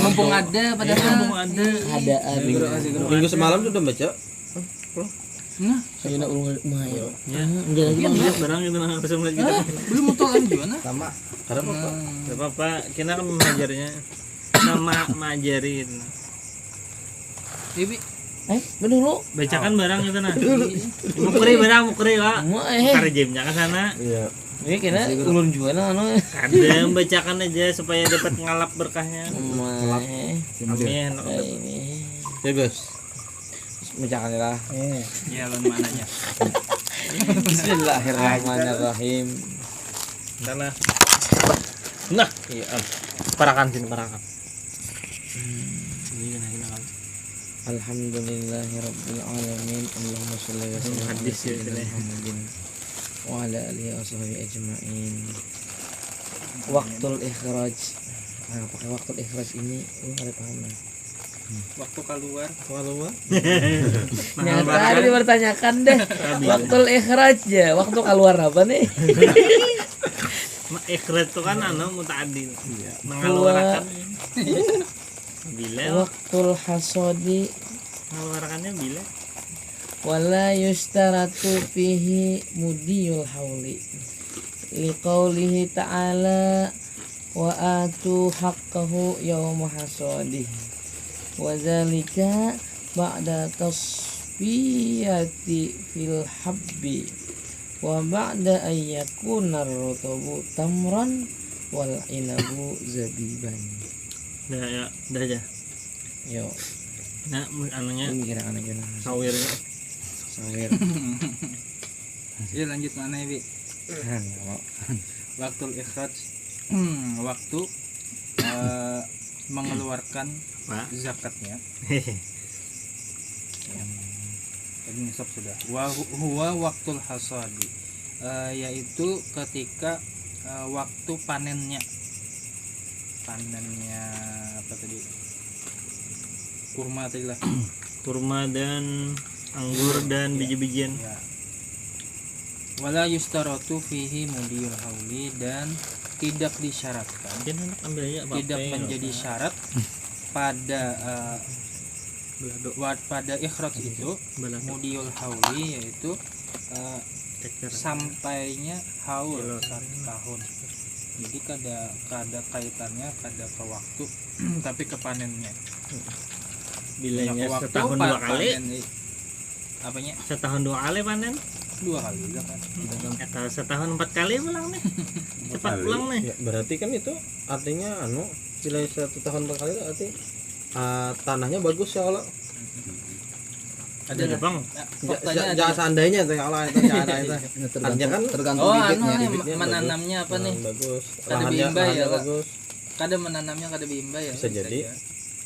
S3: Mumpung ada padahal.
S1: Mau ada.
S6: Ada.
S2: Minggu semalam sudah baca.
S3: Nah,
S6: Saya nak urung mah ya.
S1: Ya,
S6: Enggak lagi bang.
S1: lihat barang itu nang bisa melihat kita.
S3: belum mau tolong juga nah.
S2: Sama. Karena apa?
S1: Enggak apa-apa, kita kan mengajarnya. Nama ngajarin.
S3: Ibi,
S6: Bener lu.
S1: Bacakan barang itu nah. Mukri barang mukri lah.
S6: Mau
S1: Karjemnya ke sana.
S2: Iya.
S6: ini kena ulun juga nah anu.
S1: Kadang bacakan aja supaya dapat ngalap berkahnya.
S6: Mah.
S1: Amin.
S6: Ini.
S2: Bebas.
S6: Mencakan lah.
S3: ya lawan mananya.
S6: Bismillahirrahmanirrahim.
S1: Karena nah, iya. Parakan sini parakan. Ini nah kan.
S6: Alhamdulillahirabbil alamin. Allahumma shalli wa sallim ala
S1: Hadis ya,
S6: sayyidina Muhammadin wa ala alihi washabihi ajmain. Waktul ikhraj. Nah, pakai waktul ikhraj ini ada paham nah.
S3: Waktu keluar.
S6: Nyata tadi bertanyakan deh. Waktul ikhraj ya. Waktu keluar apa nih?
S1: Ikhrat itu kan anu mutaadil. Mengeluarkan. Bila
S6: Waktul hasodi
S1: mengeluarkannya bila
S6: wala yustaratu fihi mudiyul hauli liqaulihi ta'ala wa atu haqqahu yawma hasadi wa zalika ba'da tasfiyati fil habbi wa ba'da ayyakuna ar-rutabu tamran wal inabu zabiban.
S1: Dah ya, dah aja.
S6: Yo,
S1: Nah, anunya
S6: ini kira-kira gimana?
S1: sawirnya.
S6: Sawir.
S3: Ya lanjut mana Ibi? Waktu ikhraj. Waktu mengeluarkan
S1: Pak.
S3: zakatnya. Tadi nisab sudah. Huwa waktul hasadi. Yaitu ketika waktu panennya apa tadi, kurma tadi lah.
S1: Kurma dan anggur dan biji-bijian.
S3: Ya. Wala yustaratu fihi mudiyul hauli, dan tidak disyaratkan,
S1: Dia anak ambil aja apa
S3: tidak menjadi syarat pada pada ikhraj itu mudiyul hauli, yaitu sampainya haul 1 tahun. Jadi kada kaitannya kada ke waktu tapi ke panennya.
S1: bilanya
S3: Ke waktu,
S1: setahun 2 kali.
S3: Apanya?
S1: Setahun 2 kali panen.
S3: 2 kali lah kan.
S1: Atau setahun 4 kali pulang nih. Cepat pulang nih.
S2: Ya, berarti kan itu artinya bila 1 tahun 4 kali itu arti tanahnya bagus ya kalau
S1: Ada deh bang.
S3: Faktanya ada.
S2: Jangan seandainya tuh ya Allah itu cara itu.
S4: Ini
S2: Artinya kan
S4: tergantung
S3: Oh,
S4: bibitnya.
S3: anu nih
S2: bibitnya
S3: menanamnya apa nih?
S2: bagus.
S3: Kada
S2: Lahannya
S3: bimbay ya, Pak?
S2: bagus.
S3: Kada menanamnya kada bimbay ya.
S2: Bisa jadi.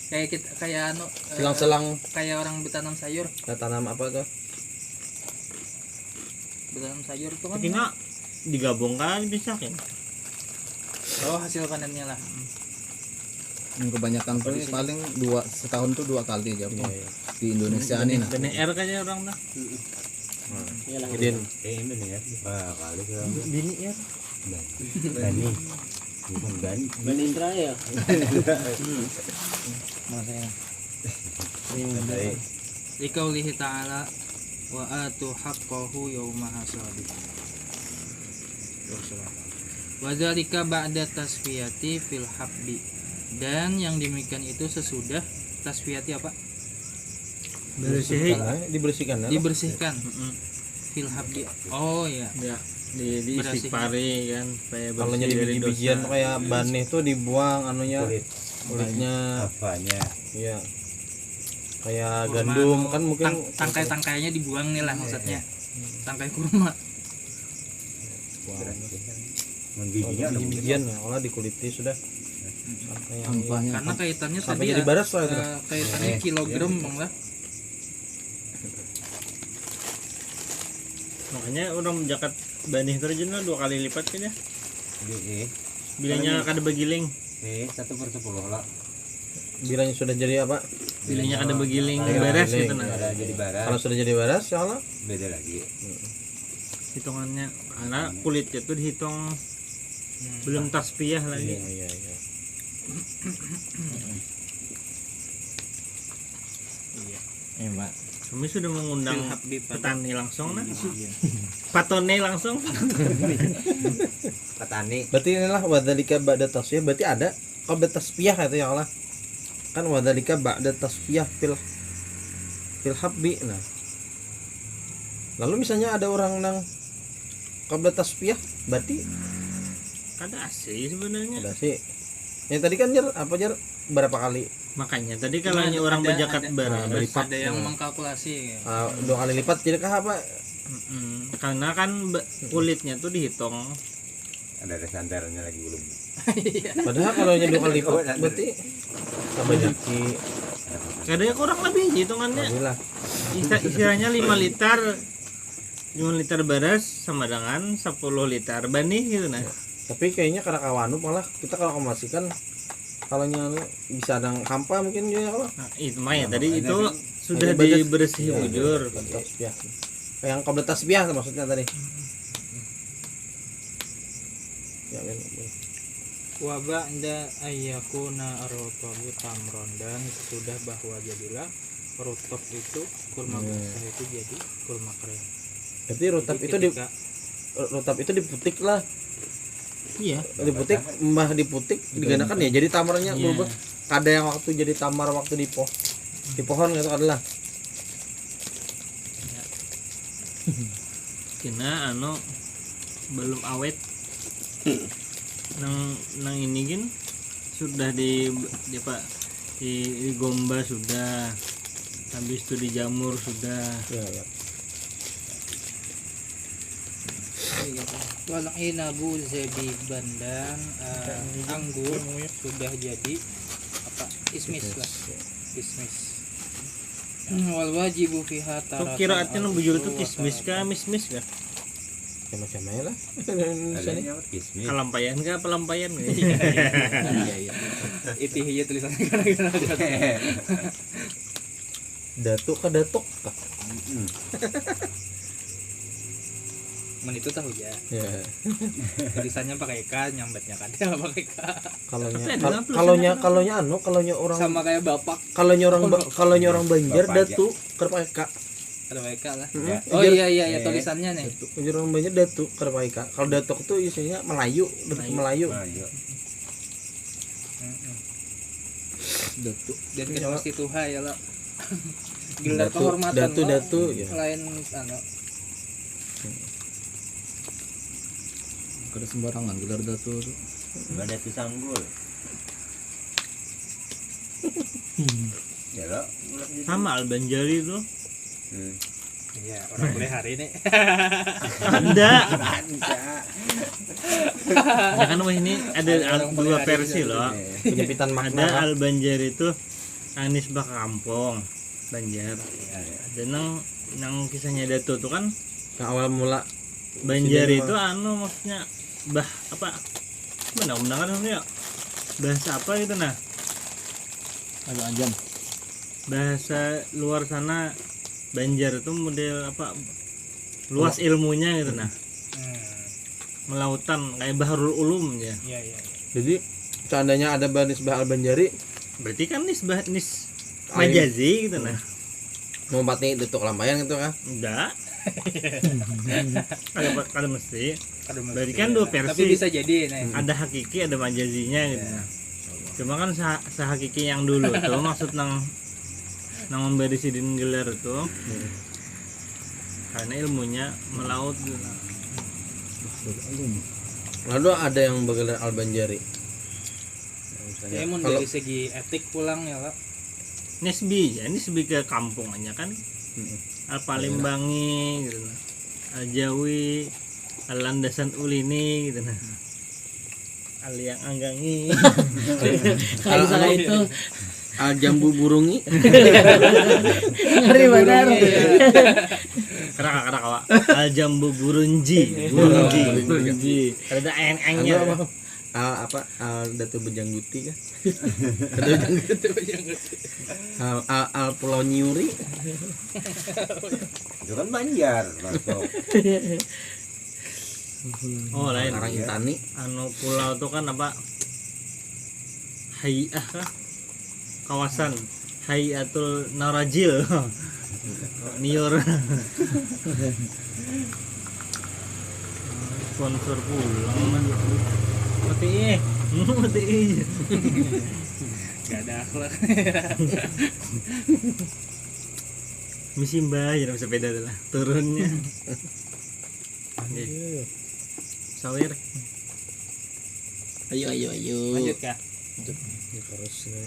S3: Kayak kita kayak anu
S2: Selang-selang
S3: kayak orang bertanam sayur.
S2: tanam apa tuh?
S3: Bertanam sayur itu kan.
S1: Tinggal digabungkan dipisahin.
S3: Oh, hasil panennya lah.
S4: Yang kebanyakan tuh paling setahun tuh 2 kali aja Bang.
S2: Iya.
S4: Di Indonesia nih nah.
S1: Benih R kayaknya orang dah.
S2: Idin.
S5: Ini nih ya. Wah, kali ke
S1: Bini ya.
S5: Dani. Bukan Dani.
S6: Bani Israel.
S3: Makanya.
S5: Dari
S3: Liqaulihi ta'ala wa atu haqqahu yauma hasadi. Wa dzalika ba'da tasfiyati fil habbi. Dan yang demikian itu sesudah tasfiyati apa?
S2: Dibersihkan ya.
S3: Dibersihkan. Fil habbi. Oh ya.
S1: Ya, di istighfari kan supaya
S2: Kalau
S1: bersih
S2: jadi
S1: dari
S2: biji-bijian
S1: dosa.
S2: kayak banih tuh dibuang anunya
S5: kulit
S2: kulitnya.
S5: apanya?
S2: Iya. Kayak gandum kan mungkin
S3: tangkai-tangkainya dibuang nih lah maksudnya. Tangkai kurma.
S5: Mun bijinya ada
S2: biji-bijian ya, olah dikuliti sudah. Kayak
S4: Sampahnya
S3: Karena kaitannya
S2: sampai
S3: tadi
S2: jadi
S3: ya,
S2: baras lah itu.
S3: kaitannya kilogram bang lah.
S1: Makanya orang menjakat banih terjun lah 2 kali lipat kan ya. Bilanya kada begiling.
S5: 1/10 lah.
S2: Bilanya sudah jadi apa?
S1: Bilanya kada begiling
S2: Ada
S1: beres
S2: begiling.
S1: gitu nah.
S5: Ada jadi barat.
S2: Kalau sudah jadi baras ya Allah.
S5: Beda lagi.
S1: Hitungannya karena kulitnya tuh dihitung belum tasbiyah lagi.
S2: Iya.
S6: Eh, Mbak.
S1: Kami sudah mengundang
S3: Fil habbi pada-
S1: petani langsung nah. Patone langsung.
S5: Petani.
S2: Berarti inilah wadzalika ba'da tasfiyah, berarti ada qabla tasfiyah itu ya Allah. Kan wadzalika ba'da tasfiyah fil habbi. Nah. Lalu misalnya ada orang nang qabla tasfiyah, berarti
S1: Kada asli sebenarnya.
S2: ada sih. Yang tadi kan jar apa jar berapa kali?
S1: Makanya tadi kalau
S3: Cuma
S1: hanya orang
S3: ada-
S1: berjakat
S3: ada-
S1: barat.
S2: lipat.
S3: Ada yang mengkalkulasi.
S2: 2 kali lipat jadi kah apa?
S1: Karena kan kulitnya tuh dihitung.
S5: Ada sandarnya lagi belum.
S2: Padahal kalau nya 2 kali lipat berarti tambah jaki.
S1: Kadang kurang lebih hitungannya.
S2: Alhamdulillah.
S1: Istilahnya 5 liter 5 liter beras sama dengan 10 liter banih gitu nah.
S2: Tapi kayaknya karena kawanu malah kita kalau komasikan kalau nya bisa ada hampa mungkin juga kalau
S1: Nah, itu mah ya tadi
S5: makanya
S1: itu
S5: kan
S1: sudah
S2: hanya badas-
S1: dibersih
S2: iya,
S1: bujur.
S2: tasbih. Yang qabla tasbih maksudnya tadi. Ya kan.
S3: Wa ba'da ayyakuna ar-rutabu tamron, dan sudah bahwa jadilah rutab itu kurma basah itu jadi kurma kering.
S2: Berarti rutab
S3: Jadi
S2: itu
S3: ketika-
S2: rutab itu diputik lah.
S1: Iya.
S2: Diputik mbah diputik digandakan ya jadi tamarnya
S1: Iya.
S2: berubah. Ada yang waktu jadi tamar waktu di pohon gitu adalah.
S1: Kena anu belum awet. nang ini kan sudah di apa di gomba sudah, habis itu dijamur sudah.
S2: Ya.
S3: wal inabu zabiban, dan anggur sudah jadi apa ismis lah, ismis. Wal wajibu fiha
S1: Tuh
S3: taratan
S1: kiraatnya nang bujur itu
S3: al-usul wa
S1: kismis kah mismis kah?
S2: Ya macam-macam lah. Indonesia nih.
S5: Adanya kismis.
S1: Kalampayan kah pelampayan kah?
S3: Iya. Itu hija tulisannya kadang-kadang.
S2: Datuk ke datuk kah?
S3: Men itu tahu ya.
S2: Ya.
S3: Tulisannya pakai K, nyambatnya kada pakai K.
S2: Kalau nya orang
S3: Sama kayak bapak
S2: kalau nya orang Banjar
S5: Bapak
S2: datu keur pakai ka.
S3: ada pakai K lah.
S2: Ya.
S3: Oh iya tulisannya nih.
S2: Datu. Orang Banjar datu keur pakai ka. Kalau datuk tuh isinya Melayu, datuk Melayu.
S5: Ayo.
S2: Datuk.
S3: Dan kita pasti tuha ya lah. Gelar
S2: Datu,
S3: kehormatan
S2: datu, ya.
S3: lain anu.
S4: Kada sembarangan gelar datu tuh.
S5: Ada tu sanggul. Ya lo.
S1: Sama Al Banjari tuh
S3: Iya, orang boleh hari ini.
S1: Ada. Ya kan wah ini ada dua versi loh.
S2: Penyempitan makna.
S1: Ada Al-Banjar itu Anis Baka Kampung Banjar. Ada nang kisahnya Dato tuh kan
S2: Yang awal mula
S1: Banjar
S2: Sini
S1: itu maksudnya apa benar-benar kan ya bahasa apa gitu nah
S4: agak anjam.
S1: bahasa luar sana Banjar itu model apa luas ilmunya gitu nah melautan kayak Baharul Ulum ya.
S3: Iya.
S2: Jadi seandainya ada Nisbah Al-Banjari
S1: Berarti kan nis majazi gitu nah.
S2: mau pati tutuk lampayan gitu kan.
S1: Enggak. Kada mesti. Berarti kan dua versi.
S3: Tapi bisa jadi
S1: Ada hakiki, ada majazinya gitu. Cuma kan sahakiki yang dulu tuh maksud nang memberi sidin gelar tuh. Karena ilmunya melaut gitu.
S2: Lalu ada yang bergelar Al-Banjari.
S3: Ya mun dari segi etik pulang ya Kak.
S1: Nisbi ke kampung aja kan. Al-Palimbangi gitu nah. Al-Jawi, Al-Landasan Ulini gitu nah. Al-Yang Anggangi.
S6: Kalau salah itu
S2: Al-Jambu Burungi.
S6: ngeri benar.
S1: Kerak awak. Al-Jambu Burunji. Ada eng-engnya.
S2: Datu Bejangguti kan. Al Pulau Nyuri.
S5: Itu kan Banjar masuk.
S1: Oh lain.
S2: Karang Intani.
S1: Anu pulau tuh kan apa? Hayah kah? Kawasan Hayatul Narajil. Nior. Sponsor pulang. Mati.
S3: Gak ada akhlak.
S1: Misi mbah ya sepeda adalah turunnya. Sawir.
S6: Ayo.
S3: Lanjut Kak.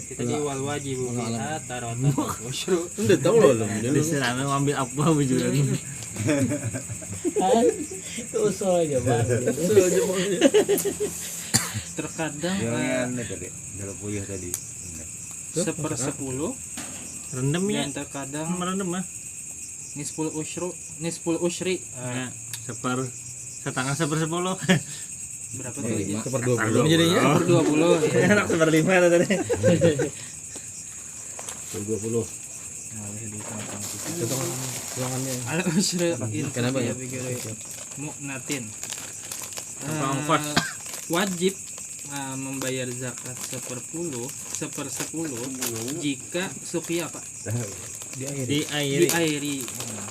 S3: Kita di wal wajibu biha taratan usyru.
S2: Udah tahu loh.
S1: Diserana ngambil apa bujuran.
S6: Itu usul aja Bang.
S3: Terkadang
S5: Yang tadi, dalam puyuh tadi.
S3: 1/10
S1: Rendem ya.
S3: dan terkadang
S1: Merendem mah.
S3: nisful usyri.
S1: Ya, setengah 1/10.
S3: Berapa tuh?
S2: 1/20 jadinya.
S3: 1/20.
S1: Enak 1/5 tadi.
S2: 1/20. Ulangannya.
S3: Al usyri
S2: Kenapa ya?
S3: Mu'natin.
S1: Tanpa ongkos.
S3: Wajib membayar zakat 1/10 jika suqya Pak diairi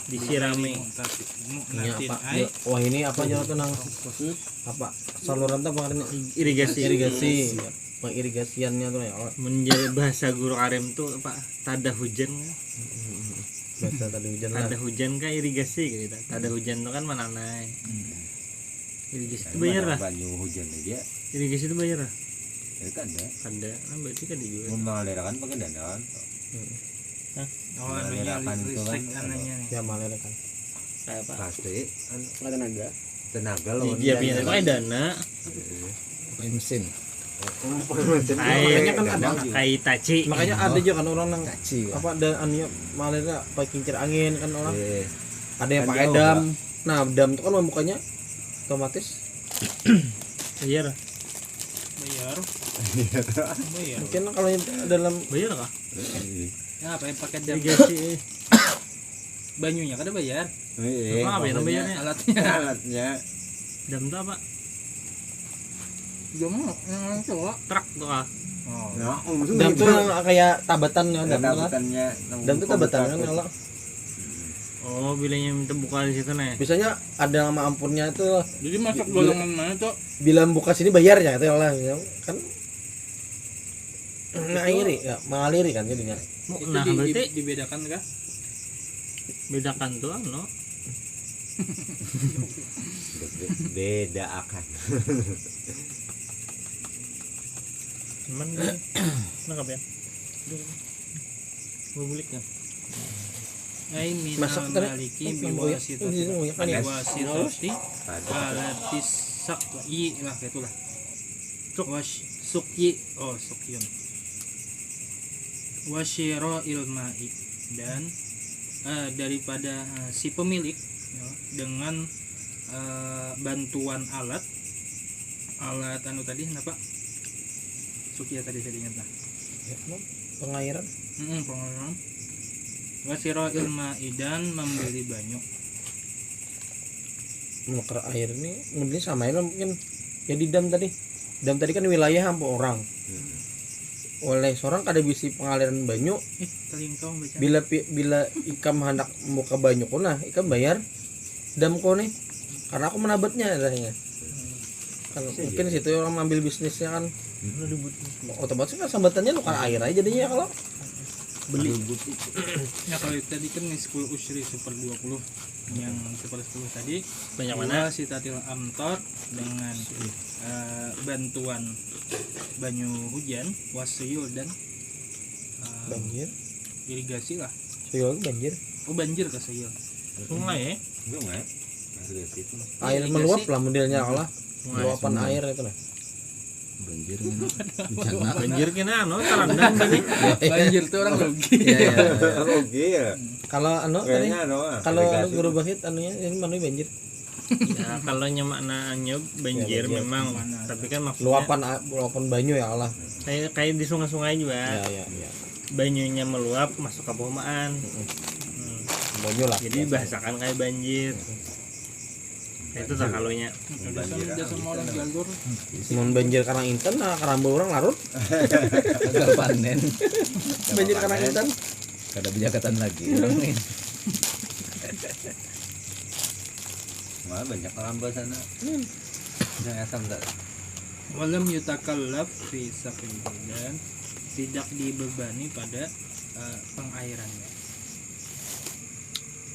S1: Disirami.
S2: Ini apa? Wah ini apa aja tuh nang apa saluran tuh apa irigasi pengirigasiannya tuh ya
S1: Menjadi bahasa guru Karim tuh apa? Tada hujan.
S2: bahasa tadi hujan lah.
S1: Tada hujan kan irigasi gitu. Tada hujan tuh kan menanai. Irigasi itu bayar lah.
S5: Banyu hujan aja.
S1: Irigasi itu bayar lah.
S5: Ya kan ada.
S1: Ada. Nah, berarti kan dijual.
S5: Mun mengalirkan pakai dana kan.
S3: Oh, anunya listrik anaknya nih.
S2: Ya malah kan.
S1: Kayak apa?
S5: Pasti kan
S4: tenaga.
S5: tenaga loh.
S1: Dia punya pakai dana.
S4: Pakai mesin.
S1: Air
S2: kan ada.
S1: kayak taci.
S2: Makanya ada juga kan orang nang
S4: Kaci.
S2: apa ada anunya malah pakai kincir angin kan orang. Ada yang
S5: Kan
S2: pakai
S5: jauh,
S2: dam. Nah, dam itu kan membukanya otomatis
S1: Bayar.
S3: Bayar.
S2: mungkin kalau yang dalam
S1: Bayar kah?
S3: Ya, apa yang pakai dam
S1: Irigasi.
S3: banyunya kada bayar.
S1: Apa ya bayarnya?
S3: Alatnya.
S5: Alatnya.
S1: Dam itu apa?
S3: Jangan yang cowok.
S1: Truk tuh kah?
S3: Oh.
S5: Nah,
S2: dam itu kayak tabatan ya dam lah.
S5: tabatannya.
S2: Dam itu tabatan kan kalau
S1: Oh, bilangnya minta buka di situ nih.
S2: biasanya ada nama ampunnya itu
S3: Jadi masuk golongan mana tuh?
S2: bila buka sini bayar ya itu lah kan ngairi ya mengaliri kan jadinya.
S3: Itu
S1: Nah, berarti
S3: dibedakan kah?
S1: bedakan tuh no.
S5: Beda akan.
S1: Cuman nangkap ya. Mau bulik ya.
S3: ai minal
S2: Masak tadi.
S3: maliki
S2: Oh, ya.
S3: biwasitati alatis sakyi lah itulah sukyi sukyun wasyiro ilmai dan daripada si pemilik ya, dengan bantuan alat anu tadi kenapa sukya tadi saya ingat lah
S2: Pengairan.
S3: pengalaman wasyiro ilmai dan membeli banyak
S2: Nuker air ini mungkin sama ya mungkin ya di dam tadi kan wilayah hampir orang oleh seorang kada bisi pengaliran banyu
S3: tadi engkau baca
S2: bila ikam hendak muka banyu kuna ikam bayar dam ko nih karena aku menabatnya adanya kan mungkin situ orang ambil bisnisnya kan otomatis kan sambatannya nukar air aja jadinya kalau beli
S3: ya kalau tadi kan 10 usri 1/20 yang 1/10 tadi
S1: Banyak mana?
S3: si tatil amtor dengan bantuan banyu hujan wasiyul dan
S2: banjir
S3: irigasi lah
S2: soal banjir
S3: banjir ke sayul
S1: Sungai ya.
S5: Sungai. Dari situ.
S2: air meluap lah modelnya kalau luapan air itu lah
S4: Banjir kan. Bencana.
S1: Banjir kena terendam tadi.
S3: banjir tuh orang rugi
S2: ya.
S5: Oke ya.
S2: Kalau anu tadi
S5: Kayaknya doang.
S2: kalau guru bahit anunya ini mana banjir
S1: Ya kalau maknanya banjir memang, tapi kan maksudnya
S2: luapan banyu ya Allah
S1: kayak di sungai-sungai juga.
S2: ya
S1: Banyunya meluap masuk ke perumahan.
S2: banyu lah
S1: Jadi bahasakan kayak banjir. Itu tak kalunya.
S3: udah semua orang jalur
S2: Mun banjir karena inten nah karamba orang larut
S4: Gagal panen.
S2: banjir karena inten
S4: Kada bijakatan lagi orang nih.
S5: Wah, banyak orang sana. Yang asam tak.
S3: walam yutakallaf fi saqi dan tidak dibebani pada pengairannya.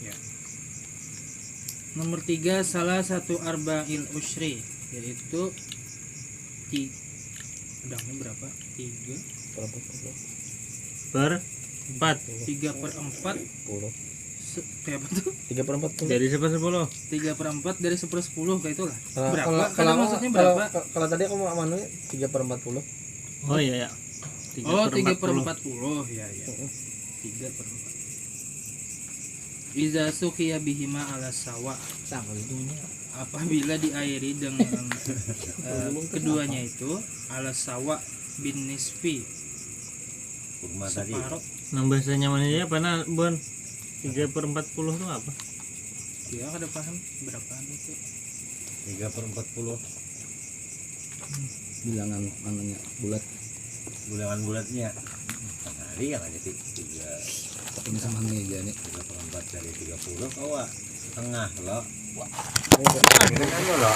S3: Ya. Nomor 3 salah satu arba'il usri yaitu udangnya berapa?
S1: 4
S3: 3/4 kayak apa tuh?
S2: 3/4
S1: dari 10.
S3: 3/4 dari 10 kayak itulah.
S2: Kalau
S3: Berapa? Kalau maksudnya berapa?
S2: Kalau tadi aku mau anu 3/40
S1: Oh iya ya.
S3: 3/40 ya ya. 3/4. Iza suqiya bihima ala sawa. Apabila diairi dengan keduanya itu ala sawa bin nisfi
S5: Kurma tadi.
S3: separuh.
S1: Nang bahasanya mana ya pana Bon? 3/40 itu apa?
S3: Ya kada paham berapaan itu.
S5: 3/40
S4: Bilangan anunya bulat.
S5: bulan-bulannya. Hari yang ada 3
S4: Ini sama meja nih.
S5: 3/4 dari 30 kawa setengah lo. Ini kan lo.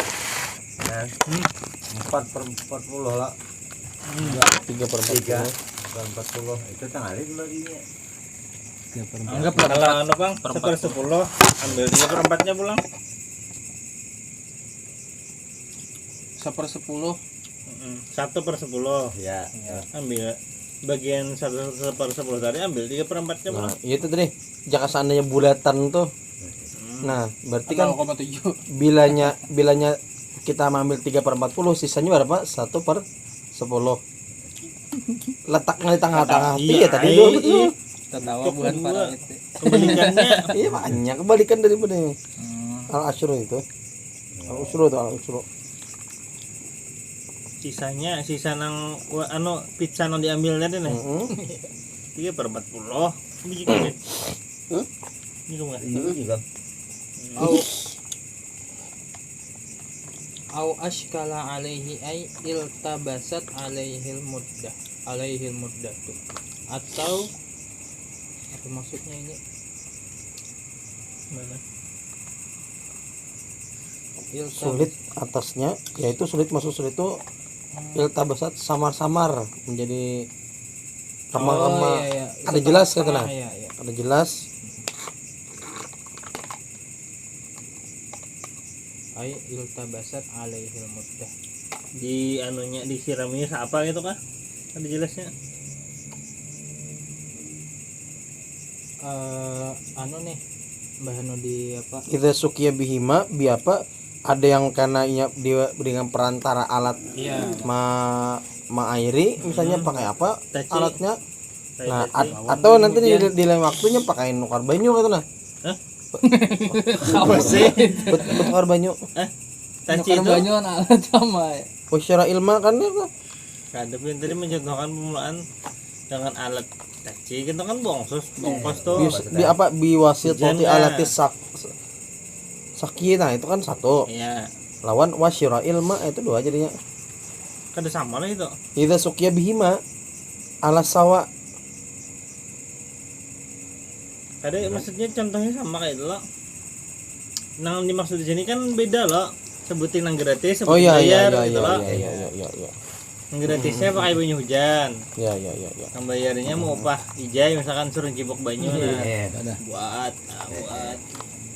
S5: Nah, 4/40 lo.
S2: 3/40
S5: 4/40 itu tengah hari baginya.
S1: Anggap kalau anu Bang, 1/10 ambil 3/4-nya pulang.
S3: 1/10
S1: 1/10
S5: Ya.
S1: ambil bagian 1/10 tadi ambil 3/4-nya
S2: nah
S1: pulang.
S2: itu tadi jika seandainya bulatan tuh nah berarti kan
S3: 0,7.
S2: bilanya kita ambil 3/40 sisanya berapa 1/10 letaknya di tengah-tengah
S1: Iya,
S2: ya tadi
S1: iya,
S2: itu
S1: iya.
S3: Tertawa bukan para itu.
S1: Kebalikannya
S2: iya banyak kebalikan daripada yang al asyru itu al usru tuh al usru
S1: sisa nang anu pizza nang diambil tadi nih. 3/40 biji kan. Ini enggak.
S5: Ini juga.
S3: Au ashkala alaihi ay iltabasat alaihil muddah tuh. Atau apa maksudnya ini?
S1: Mana?
S2: sulit atasnya yaitu sulit maksud sulit itu iltabasat samar-samar menjadi remah-remah ada jelas kata nah
S3: Iya, iya.
S2: ada jelas
S3: Ay iltabasat alaihil muddah.
S1: Di anunya disiraminya apa gitu kah? Ada jelasnya.
S3: anu nih Mbah Hanu di apa
S2: Kita sukia bihima bi apa ada yang karena dengan perantara alat
S3: iya
S2: airi misalnya pakai apa
S1: Taci.
S2: alatnya.
S1: Kayak
S2: Nah,
S1: tadi.
S2: atau nanti di lain waktunya pakai nukar banyu gitu nah.
S1: Apa sih?
S2: Nukar banyu.
S1: Taci itu
S6: banyak alat sama ya.
S2: Secara ilma kan itu.
S1: ada yang tadi mencontohkan pemulaan dengan alat taci kita kan bongsos tuh
S2: Bi apa biwasil
S1: Hujan
S2: toti
S1: nggak?
S2: alatis sakit nah itu kan satu.
S1: iya
S2: Lawan wasyira ilma itu dua jadinya.
S1: kan ada sama lah itu
S2: Kita sukia bihima ala sawa.
S1: ada maksudnya contohnya sama kayak itu loh yang dimaksud di sini kan beda loh sebutin yang gratis
S2: Oh
S1: sebutin
S2: iya iya
S1: bayar
S2: iya
S1: gitu
S2: iya
S1: loh
S2: iya iya.
S1: yang gratisnya pakai banyu hujan
S2: Iya.
S1: yang bayarnya mau upah ijai misalkan suruh cibok banyu nah
S4: Ada.
S1: buat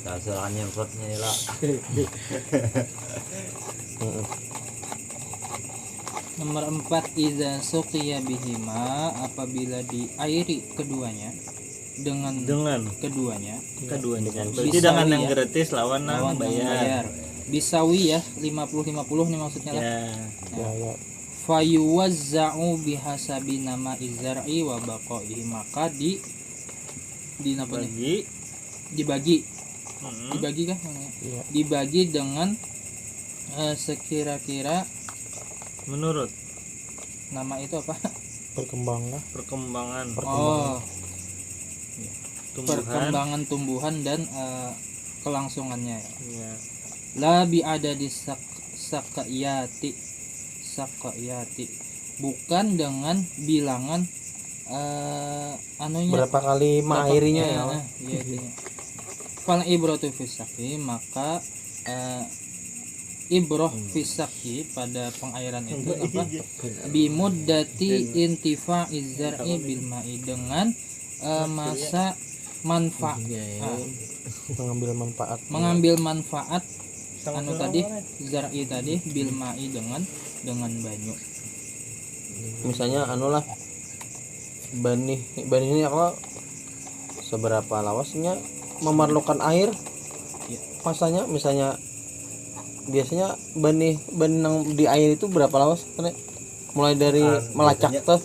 S5: Dasar nyemprotnya lah.
S3: nomor 4 iza suqiya bihima apabila diairi keduanya dengan keduanya
S1: keduanya
S3: Bisa
S1: berarti dengan yang
S3: ya.
S1: gratis lawan yang bayar
S3: bisawi ya 50-50 nih maksudnya lah
S1: ya
S2: Ya.
S3: fayuwazza'u bihasabi nama izar'i wa baqaihi maka di apa nih?
S1: bagi
S3: Dibagi
S1: hmm,
S3: dibagi kan namanya?
S2: Iya.
S3: Dibagi dengan sekira-kira
S1: menurut
S3: nama itu apa
S2: Perkembangan.
S1: perkembangan
S3: oh
S1: tumbuhan
S3: perkembangan tumbuhan dan kelangsungannya
S1: ya.
S3: la bi ada di sakayati bukan dengan bilangan anunya
S2: Berapa kali mengairinya ya?
S3: iya iya fal ibratu fisaki maka ibroh fisaki pada pengairan itu apa bimuddati intifa izar'i bil ma'i dengan masa manfaat mengambil manfaat anu tadi zar'i tadi bil ma'i dengan banyu
S2: Misalnya anulah benih ini apa seberapa lawasnya memerlukan air masanya misalnya biasanya benih yang di air itu berapa lawas mulai dari melacak
S5: biasanya-
S2: tuh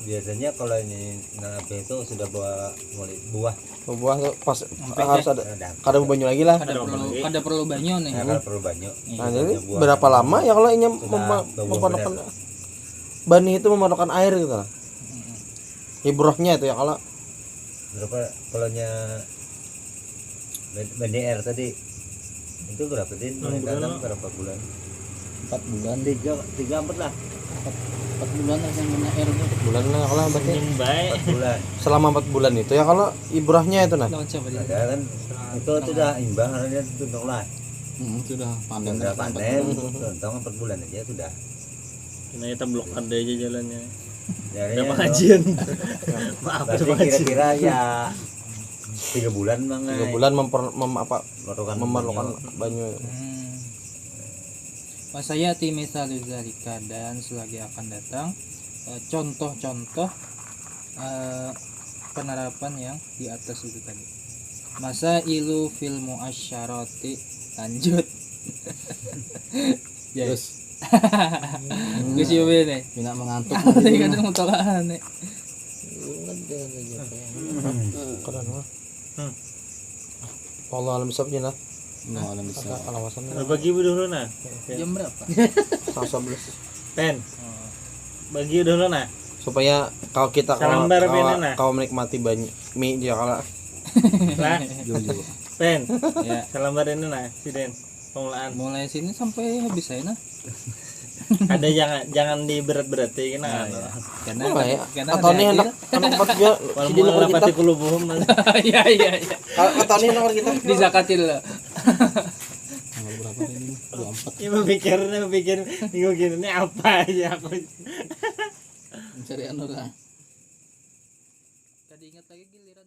S5: Biasanya kalau ini nabe itu sudah mulai buah.
S2: buah tuh pas harus ada
S5: Ada
S2: banyu lagi lah.
S3: kada perlu banyu nih
S5: kalau perlu banyak.
S2: Nah, jadi berapa lama ya kalau ini memerlukan benih itu memerlukan air gitu lah. Ibrohnya itu ya kalau
S5: Berapa kalaunya BDR tadi itu berapa din? Tanam berapa bulan?
S6: 4 bulan
S5: 3-4 lah.
S6: 4 bulan yang kena air tuh
S2: bulan lah kalau berarti
S1: Senin baik
S5: 4 bulan.
S2: selama 4 bulan itu ya kalau ibrahnya itu nah.
S3: lawan siapa dia
S5: Ada kan itu sudah imbang harusnya tuntung lah.
S6: sudah panen
S5: Sudah panen, tuntung 4 bulan aja sudah.
S1: Nah, kita blokade aja jalannya.
S5: Jadi
S1: Ada pengajian. Maaf, ada
S5: berarti
S1: pengajian.
S5: kira-kira ya 3 bulan bang.
S2: 3 bulan memerlukan banyu.
S3: Wasayati misalu zalika dan selagi akan datang contoh-contoh penerapan yang di atas itu tadi. Masa ilu fil muasyarati lanjut.
S6: terus
S3: Gus Yobe nih.
S6: mina mengantuk
S3: Tadi kan mutolaah nih.
S2: Keren lah. Allah alam sabnya lah.
S6: nah alam bisa
S2: Alawasan
S1: Bagi dulu nah.
S3: Jam berapa?
S2: salsa belas.
S1: Pen. Bagi dulu nah.
S2: Supaya kalau kita
S1: Salam bareng nah.
S2: kalau menikmati banyak mie dia kalau
S1: Lah,
S6: jujur
S1: Pen.
S3: Ya.
S1: Salam bareng nah, si Den. Pemulaan.
S3: Mulai sini sampai habis saya nah.
S1: Ada jangan diberat-beratin nah.
S3: Karena
S2: apa ya?
S3: karena
S2: Atau nih
S3: ada
S2: anak tempat dia
S1: Wal
S2: si di nomor kita.
S1: pati kulubuhum.
S3: Iya iya iya.
S2: Atau nih nomor kita.
S3: Dizakatil lah.
S6: tanggal berapa ini 24
S1: Ya berpikir minggu gini ini apa aja aku.
S6: mencari anu lah
S3: Tadi ingat lagi giliran